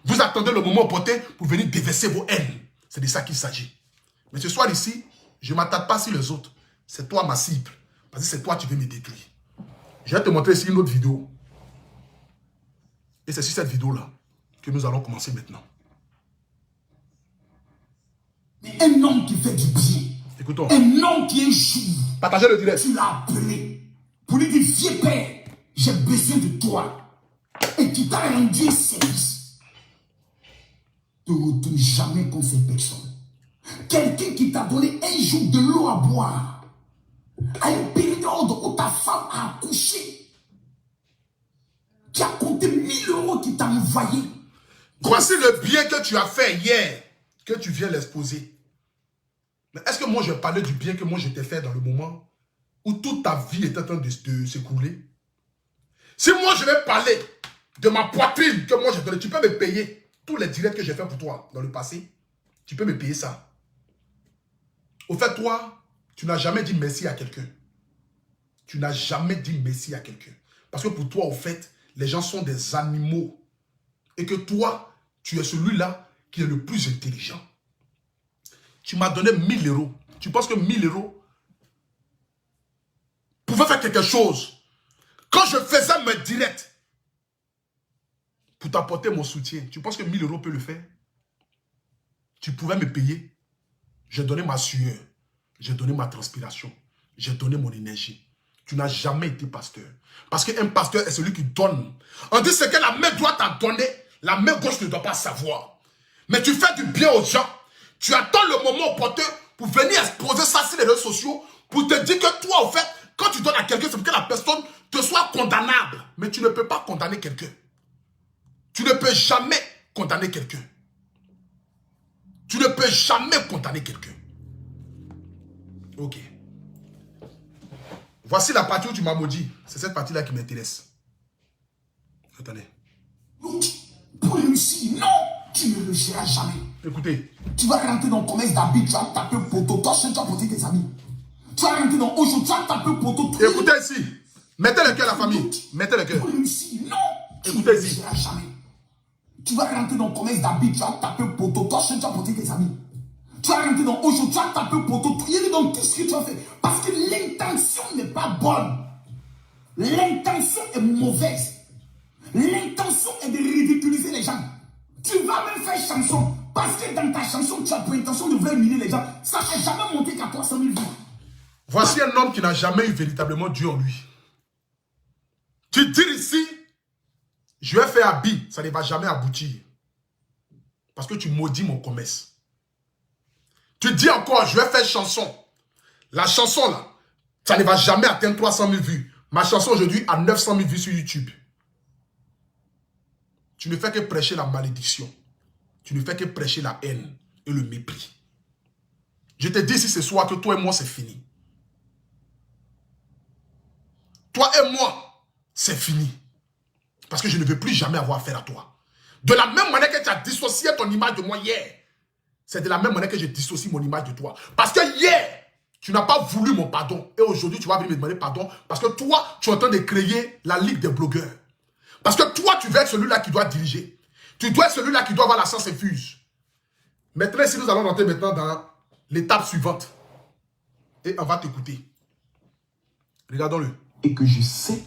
Vous attendez le moment opportun pour venir déverser vos haines. C'est de ça qu'il s'agit. Mais ce soir ici, je ne m'attarde pas sur les autres. C'est toi ma cible. Parce que c'est toi qui veux me détruire. Je vais te montrer ici une autre vidéo. Et c'est sur cette vidéo-là que nous allons commencer maintenant. Un homme qui fait du bien. Écoutons. Un homme qui est jour. Partagez le direct. Tu l'as appelé pour lui dire, vieux père, j'ai besoin de toi. Et tu t'as rendu service. Ne retourne jamais contre cette personne. Quelqu'un qui t'a donné un jour de l'eau à boire. À une période où ta femme a accouché. Qui a compté 1000 euros qui t'a envoyé. Voici le bien que tu as fait hier, que tu viens l'exposer. Mais est-ce que moi je parlais du bien que moi je t'ai fait dans le moment où toute ta vie était en train de s'écouler? Si moi je vais parler de ma poitrine que moi j'ai donnée, tu peux me payer tous les directs que j'ai fait pour toi dans le passé. Tu peux me payer ça. Au fait, toi, tu n'as jamais dit merci à quelqu'un. Tu n'as jamais dit merci à quelqu'un. Parce que pour toi, au fait, les gens sont des animaux. Et que toi, tu es celui-là qui est le plus intelligent. Tu m'as donné 1000 euros. Tu penses que 1000 euros pouvaient faire quelque chose? Quand je faisais mes directs pour t'apporter mon soutien. Tu penses que 1000 € peut le faire? Tu pouvais me payer. J'ai donné ma sueur. J'ai donné ma transpiration. J'ai donné mon énergie. Tu n'as jamais été pasteur. Parce qu'un pasteur est celui qui donne. On dit ce que la main droite a donné, la main gauche ne doit pas savoir. Mais tu fais du bien aux gens. Tu attends le moment opportun pour venir exposer ça sur les réseaux sociaux, pour te dire que toi, au fait, quand tu donnes à quelqu'un, c'est pour que la personne te soit condamnable. Mais tu ne peux pas condamner quelqu'un. Tu ne peux jamais condamner quelqu'un. Tu ne peux jamais condamner quelqu'un. Ok. Voici la partie où tu m'as maudit. C'est cette partie-là qui m'intéresse. Attendez. Pour réussir, non, tu ne réussiras jamais. Écoutez. Tu vas rentrer dans le commerce d'habits, tu vas taper poteau, toi seul tu vas porter tes amis. Tu vas rentrer dans Ojo, tu vas taper poteau. Écoutez ici. Mettez le cœur, la famille. Mettez le cœur. Pour réussir, non, tu ne Écoutez ici. réussiras jamais. Tu vas rentrer dans le commerce d'habits, tu vas taper poteau, toi seul tu vas porter tes amis. Tu vas rentrer dans Ojo, tu vas taper poteau, il est dans tout ce que tu vas faire. Parce que l'intention n'est pas bonne. L'intention est mauvaise. L'intention est de ridiculiser les gens. Tu vas même faire chanson. Parce que dans ta chanson, tu as pour intention de vouloir humilier les gens. Ça n'a jamais monté qu'à 300 000 vues. Voici un homme qui n'a jamais eu véritablement Dieu en lui. Tu dis ici, je vais faire habit, ça ne va jamais aboutir. Parce que tu maudis mon commerce. Tu dis encore, je vais faire chanson. La chanson là, ça ne va jamais atteindre 300 000 vues. Ma chanson aujourd'hui a 900 000 vues sur YouTube. Tu ne fais que prêcher la malédiction. Tu ne fais que prêcher la haine et le mépris. Je te dis ici ce soir que toi et moi c'est fini. Toi et moi, c'est fini. Parce que je ne veux plus jamais avoir affaire à toi. De la même manière que tu as dissocié ton image de moi hier, c'est de la même manière que je dissocie mon image de toi. Parce que hier, tu n'as pas voulu mon pardon. Et aujourd'hui, tu vas venir me demander pardon. Parce que toi, tu es en train de créer la ligue des blogueurs. Parce que toi, tu veux être celui-là qui doit diriger. Tu dois être celui-là qui doit avoir la science infuse. Maintenant, si nous allons rentrer maintenant dans l'étape suivante. Et on va t'écouter. Regardons-le. Et que je sais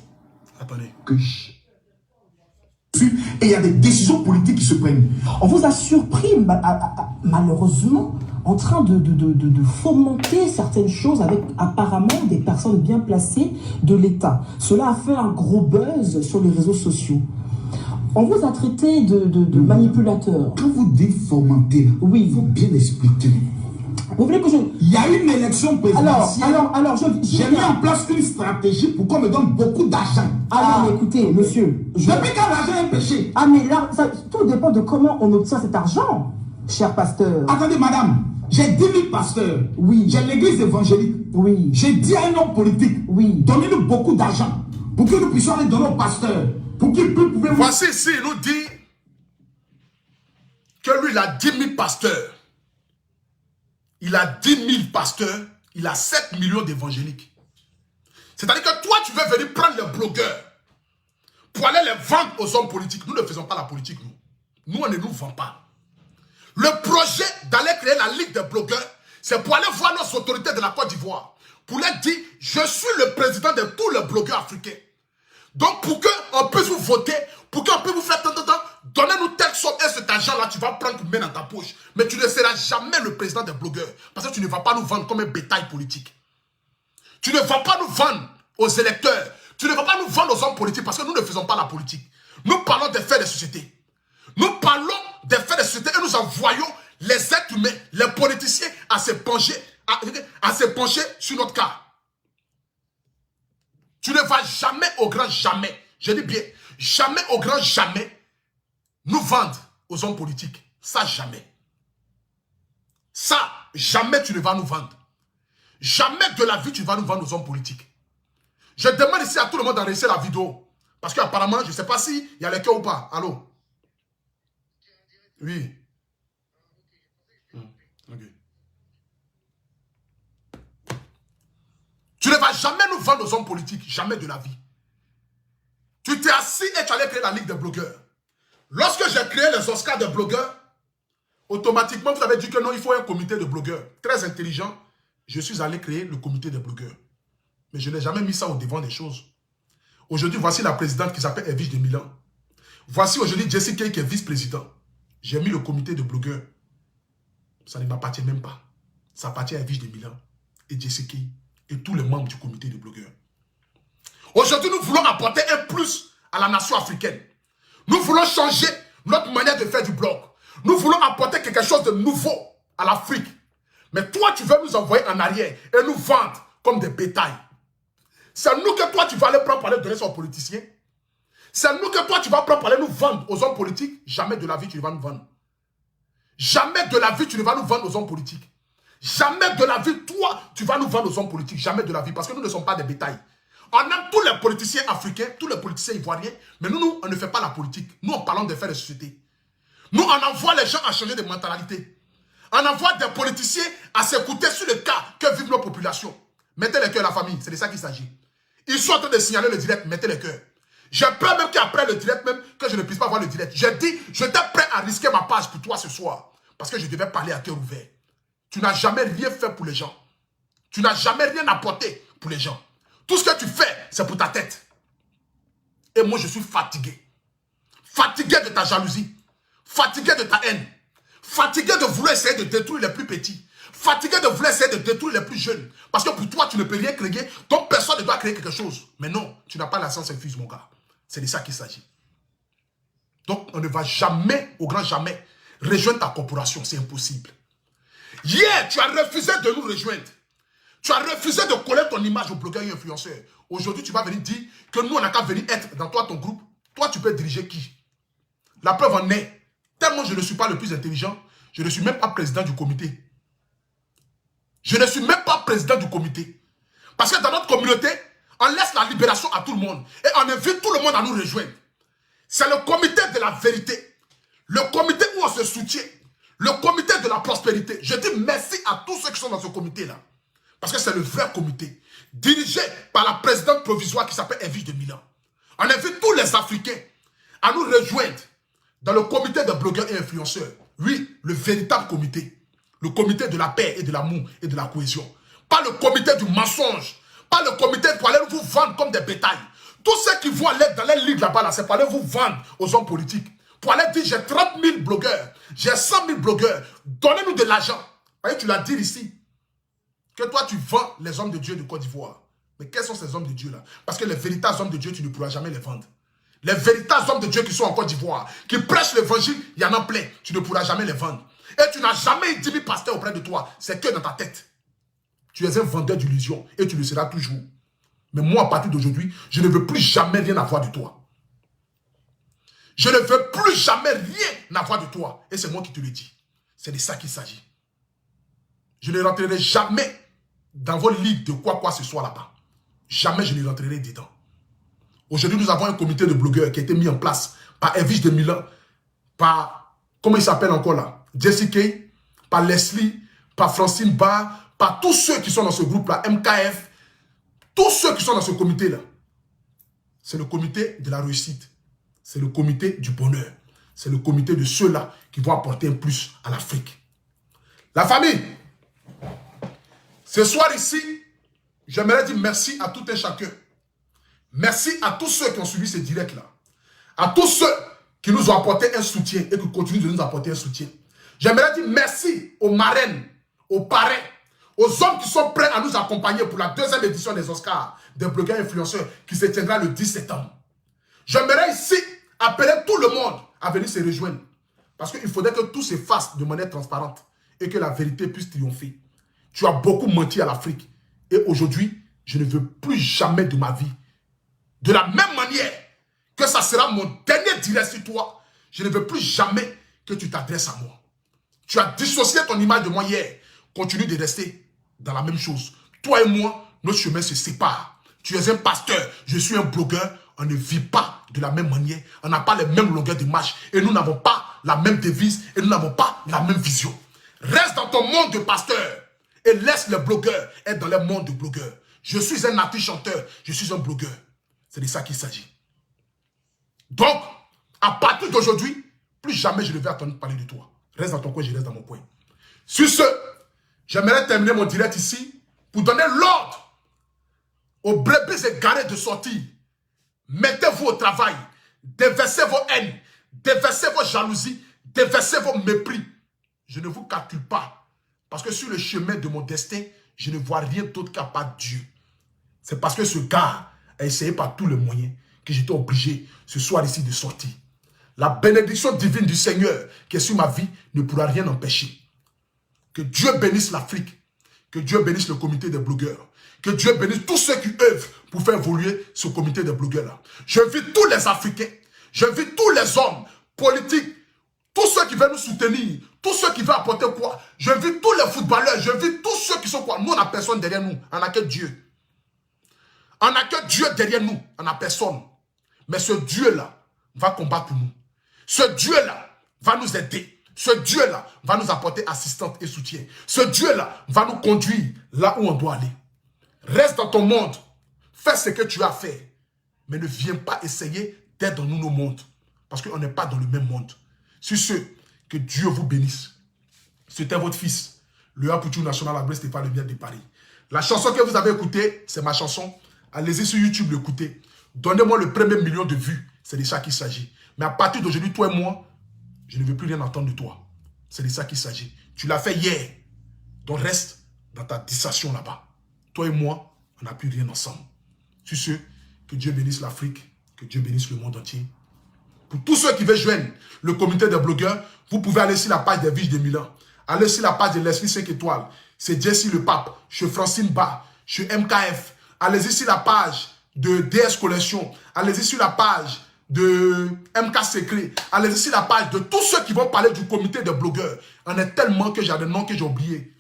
Attendez. que je... Et il y a des décisions politiques qui se prennent. On vous a surpris, malheureusement, en train de fomenter certaines choses avec apparemment des personnes bien placées de l'État. Cela a fait un gros buzz sur les réseaux sociaux. On vous a traité de manipulateur. Quand vous dites fomenter, oui, il faut bien expliquer. Vous voulez que je... Il y a une élection présidentielle. Alors, j'ai mis en place une stratégie pour qu'on me donne beaucoup d'argent. Ah non, mais écoutez, monsieur... Depuis quand l'argent est un péché? Ah, mais là, tout dépend de comment on obtient cet argent, cher pasteur. Attendez, madame, j'ai 10 000 pasteurs. Oui. J'ai l'église évangélique. Oui. J'ai dit à un homme politique, oui, donnez-nous beaucoup d'argent pour que nous puissions aller donner aux pasteurs. Pour qu'ils puissent... Voici ici, il nous dit que lui, il a 10 000 pasteurs. Il a 10 000 pasteurs. Il a 7 millions d'évangéliques. C'est-à-dire que toi, tu veux venir prendre les blogueurs pour aller les vendre aux hommes politiques. Nous ne faisons pas la politique, nous. Nous, on ne nous vend pas. Le projet d'aller créer la Ligue des blogueurs, c'est pour aller voir nos autorités de la Côte d'Ivoire. Pour leur dire, je suis le président de tous les blogueurs africains. Donc, pour qu'on puisse vous voter, pour qu'on puisse vous faire tant, donnez-nous telle somme et cet argent-là, tu vas prendre pour mettre dans ta poche. Mais tu ne seras jamais le président des blogueurs. Parce que tu ne vas pas nous vendre comme un bétail politique. Tu ne vas pas nous vendre aux électeurs. Tu ne vas pas nous vendre aux hommes politiques parce que nous ne faisons pas la politique. Nous parlons des faits de société. Nous parlons des faits de société et nous envoyons les êtres humains, les politiciens à se pencher, à se pencher sur notre cas. Tu ne vas jamais au grand jamais, je dis bien, jamais au grand jamais nous vendre aux hommes politiques. Ça, jamais. Ça, jamais tu ne vas nous vendre. Jamais de la vie tu vas nous vendre aux hommes politiques. Je demande ici à tout le monde d'enregistrer la vidéo. Parce qu'apparemment, je ne sais pas s'il y a les cœurs ou pas. Allô? Oui. Ok. Tu ne vas jamais nous vendre aux hommes politiques. Jamais de la vie. Tu t'es assis et tu allais créer la Ligue des blogueurs. Lorsque j'ai créé les Oscars des blogueurs, automatiquement, vous avez dit que non, il faut un comité de blogueurs. Très intelligent, je suis allé créer le comité des blogueurs. Mais je n'ai jamais mis ça au devant des choses. Aujourd'hui, voici la présidente qui s'appelle Edwige de Milan. Voici aujourd'hui Jesse Kay qui est vice-président. J'ai mis le comité de blogueurs. Ça ne m'appartient même pas. Ça appartient à Evige de Milan et Jesse Kay et tous les membres du comité de blogueurs. Aujourd'hui, nous voulons apporter un plus à la nation africaine. Nous voulons changer notre manière de faire du blog. Nous voulons apporter quelque chose de nouveau à l'Afrique. Mais toi, tu veux nous envoyer en arrière et nous vendre comme des bétails. C'est nous que toi, tu vas aller prendre pour aller donner ça aux politiciens. C'est nous que toi, tu vas prendre pour aller nous vendre aux hommes politiques. Jamais de la vie, tu ne vas nous vendre. Jamais de la vie, tu ne vas nous vendre aux hommes politiques. Jamais de la vie, toi, tu vas nous vendre aux hommes politiques. Jamais de la vie, parce que nous ne sommes pas des bétails. On aime tous les politiciens africains, tous les politiciens ivoiriens, mais nous, on ne fait pas la politique. Nous, on parle de faire des sociétés. Nous, on envoie les gens à changer de mentalité. On envoie des politiciens à s'écouter sur le cas que vivent nos populations. Mettez les cœurs à la famille, c'est de ça qu'il s'agit. Ils sont en train de signaler le direct, mettez les cœurs. J'ai peur même qu'après le direct, même que je ne puisse pas voir le direct. J'ai dit, j'étais prêt à risquer ma page pour toi ce soir. Parce que je devais parler à cœur ouvert. Tu n'as jamais rien fait pour les gens. Tu n'as jamais rien apporté pour les gens. Tout ce que tu fais, c'est pour ta tête. Et moi, je suis fatigué. Fatigué de ta jalousie. Fatigué de ta haine. Fatigué de vouloir essayer de détruire les plus petits. Fatigué de vouloir essayer de détruire les plus jeunes. Parce que pour toi, tu ne peux rien créer. Donc, personne ne doit créer quelque chose. Mais non, tu n'as pas la science infuse, mon gars. C'est de ça qu'il s'agit. Donc, on ne va jamais, au grand jamais, rejoindre ta corporation. C'est impossible. Hier, tu as refusé de nous rejoindre. Tu as refusé de coller ton image aux blogueurs et influenceurs. Aujourd'hui, tu vas venir dire que nous, on n'a qu'à venir être dans toi, ton groupe. Toi, tu peux diriger qui? La preuve en est, tellement je ne suis pas le plus intelligent, je ne suis même pas président du comité. Je ne suis même pas président du comité. Parce que dans notre communauté, on laisse la libération à tout le monde. Et on invite tout le monde à nous rejoindre. C'est le comité de la vérité. Le comité où on se soutient. Le comité de la prospérité. Je dis merci à tous ceux qui sont dans ce comité-là. Parce que c'est le vrai comité. Dirigé par la présidente provisoire qui s'appelle Evige de Milan. On invite tous les Africains à nous rejoindre dans le comité de blogueurs et influenceurs. Oui, le véritable comité. Le comité de la paix et de l'amour et de la cohésion. Pas le comité du mensonge. Pas le comité pour aller vous vendre comme des bétails. Tous ceux qui vont aller dans les ligues là-bas, c'est pour aller vous vendre aux hommes politiques. Pour aller dire, j'ai 30 000 blogueurs, j'ai 100 000 blogueurs, donnez-nous de l'argent. Tu l'as dit ici, que toi tu vends les hommes de Dieu de Côte d'Ivoire. Mais quels sont ces hommes de Dieu là? Parce que les véritables hommes de Dieu, tu ne pourras jamais les vendre. Les véritables hommes de Dieu qui sont en Côte d'Ivoire, qui prêchent l'évangile, il y en a plein, tu ne pourras jamais les vendre. Et tu n'as jamais eu 10 000 pasteurs auprès de toi, c'est que dans ta tête. Tu es un vendeur d'illusions et tu le seras toujours. Mais moi, à partir d'aujourd'hui, je ne veux plus jamais rien avoir de toi. Je ne veux plus jamais rien avoir de toi. Et c'est moi qui te le dis. C'est de ça qu'il s'agit. Je ne rentrerai jamais dans vos ligues de quoi que ce soit là-bas. Jamais je ne rentrerai dedans. Aujourd'hui, nous avons un comité de blogueurs qui a été mis en place par Evige de Milan, par, comment il s'appelle encore là, Jesse Kay, par Leslie, par Francine Barr, par tous ceux qui sont dans ce groupe-là, MKF, tous ceux qui sont dans ce comité-là. C'est le comité de la réussite. C'est le comité du bonheur. C'est le comité de ceux-là qui vont apporter un plus à l'Afrique. La famille, ce soir ici, j'aimerais dire merci à tout un chacun. Merci à tous ceux qui ont suivi ce direct-là. À tous ceux qui nous ont apporté un soutien et qui continuent de nous apporter un soutien. J'aimerais dire merci aux marraines, aux parrains, aux hommes qui sont prêts à nous accompagner pour la deuxième édition des Oscars, des blogueurs influenceurs, qui se tiendra le 10 septembre. J'aimerais ici appeler tout le monde à venir se rejoindre. Parce qu'il faudrait que tout se fasse de manière transparente et que la vérité puisse triompher. Tu as beaucoup menti à l'Afrique. Et aujourd'hui, je ne veux plus jamais de ma vie. De la même manière que ça sera mon dernier direct sur toi, je ne veux plus jamais que tu t'adresses à moi. Tu as dissocié ton image de moi hier. Continue de rester dans la même chose. Toi et moi, notre chemin se sépare. Tu es un pasteur, je suis un blogueur. On ne vit pas de la même manière. On n'a pas les mêmes longueurs d'image. Et nous n'avons pas la même devise. Et nous n'avons pas la même vision. Reste dans ton monde de pasteur. Et laisse les blogueurs être dans le monde de blogueurs. Je suis un artiste chanteur. Je suis un blogueur. C'est de ça qu'il s'agit. Donc, à partir d'aujourd'hui, plus jamais je ne vais attendre de parler de toi. Reste dans ton coin, je reste dans mon coin. Sur ce, j'aimerais terminer mon direct ici pour donner l'ordre aux brebis égarés de sortir. Mettez-vous au travail. déversez vos haines, déversez vos jalousies, déversez vos mépris. Je ne vous calcule pas. Parce que sur le chemin de mon destin, je ne vois rien d'autre qu'à part Dieu. C'est parce que ce gars a essayé par tous les moyens que j'étais obligé ce soir ici de sortir. La bénédiction divine du Seigneur qui est sur ma vie ne pourra rien empêcher. Que Dieu bénisse l'Afrique. Que Dieu bénisse le comité des blogueurs. Que Dieu bénisse tous ceux qui œuvrent pour faire évoluer ce comité des blogueurs-là. J'invite tous les Africains. J'invite tous les hommes politiques. Tous ceux qui veulent nous soutenir. Tous ceux qui veulent apporter quoi. J'invite tous les footballeurs. J'invite tous ceux qui sont quoi. Nous, on n'a personne derrière nous. On n'a que Dieu. On n'a que Dieu derrière nous. On n'a personne. Mais ce Dieu-là va combattre pour nous. Ce Dieu-là va nous aider. Ce Dieu-là va nous apporter assistance et soutien. Ce Dieu-là va nous conduire là où on doit aller. Reste dans ton monde. Fais ce que tu as fait. Mais ne viens pas essayer d'être dans nos mondes. Parce qu'on n'est pas dans le même monde. Sur ce, que Dieu vous bénisse. C'était votre fils, le Apoutou National Abré Stéphane Le Miel de Paris. La chanson que vous avez écoutée, c'est ma chanson. Allez-y sur YouTube l'écouter. Donnez-moi le premier million de vues. C'est de ça qu'il s'agit. Mais à partir d'aujourd'hui, toi et moi, je ne veux plus rien entendre de toi. C'est de ça qu'il s'agit. Tu l'as fait hier. Donc reste dans ta distraction là-bas. Toi et moi, on n'a plus rien ensemble. Sur ce, que Dieu bénisse l'Afrique, que Dieu bénisse le monde entier. Pour tous ceux qui veulent joindre le comité des blogueurs, vous pouvez aller sur la page des Viges de Milan. Allez sur la page de Leslie 5 étoiles. C'est Jesse le Pape, chez Francine Ba, chez MKF. Allez-y sur la page de DS Collection. Allez-y sur la page de MK Secret. Allez-y sur la page de tous ceux qui vont parler du comité des blogueurs. Il y en a tellement que j'ai des noms que j'ai oubliés.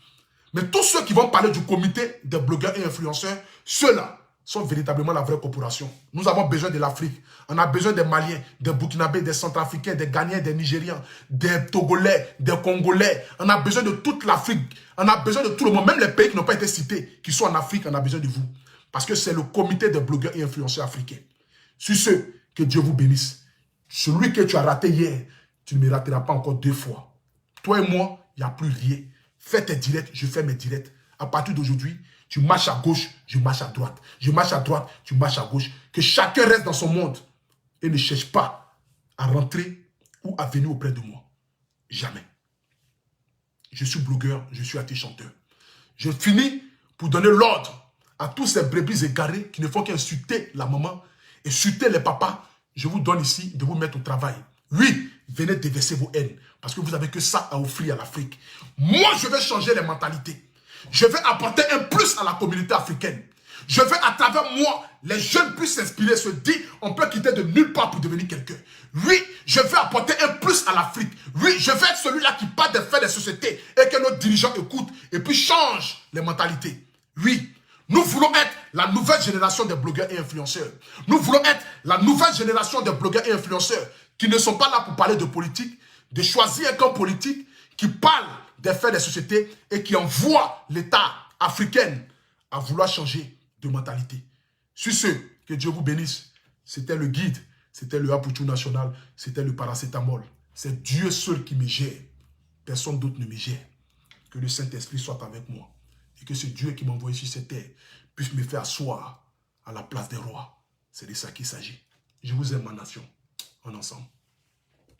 Mais tous ceux qui vont parler du comité des blogueurs et influenceurs, ceux-là sont véritablement la vraie corporation. Nous avons besoin de l'Afrique. On a besoin des Maliens, des Burkinabés, des Centrafricains, des Ghanéens, des Nigériens, des Togolais, des Congolais. On a besoin de toute l'Afrique. On a besoin de tout le monde. Même les pays qui n'ont pas été cités, qui sont en Afrique, on a besoin de vous. Parce que c'est le comité des blogueurs et influenceurs africains. Sur ce, que Dieu vous bénisse. Celui que tu as raté hier, tu ne me rateras pas encore 2 fois. Toi et moi, il n'y a plus rien. Fais tes directs, je fais mes directs. À partir d'aujourd'hui, tu marches à gauche, je marche à droite. Je marche à droite, tu marches à gauche. Que chacun reste dans son monde et ne cherche pas à rentrer ou à venir auprès de moi. Jamais. Je suis blogueur, je suis artiste chanteur. Je finis pour donner l'ordre à tous ces brebis égarés qui ne font qu'insulter la maman, insulter les papas. Je vous donne ici de vous mettre au travail. Oui, venez déverser vos haines. Parce que vous n'avez que ça à offrir à l'Afrique. Moi, je vais changer les mentalités. Je vais apporter un plus à la communauté africaine. Je veux à travers moi, les jeunes puissent s'inspirer, se dire, on peut quitter de nulle part pour devenir quelqu'un. Oui, je veux apporter un plus à l'Afrique. Oui, je veux être celui-là qui parle des faits des sociétés et que nos dirigeants écoutent et puis changent les mentalités. Oui, nous voulons être la nouvelle génération des blogueurs et influenceurs. Nous voulons être la nouvelle génération des blogueurs et influenceurs qui ne sont pas là pour parler de politique, de choisir un camp politique, qui parle des faits des sociétés et qui envoie l'État africain à vouloir changer de mentalité. Sur ce, que Dieu vous bénisse. C'était le guide, c'était le Apoutou National, c'était le paracétamol. C'est Dieu seul qui me gère. Personne d'autre ne me gère. Que le Saint-Esprit soit avec moi. Et que ce Dieu qui m'a envoyé sur cette terre puisse me faire asseoir à la place des rois. C'est de ça qu'il s'agit. Je vous aime, ma nation. En ensemble.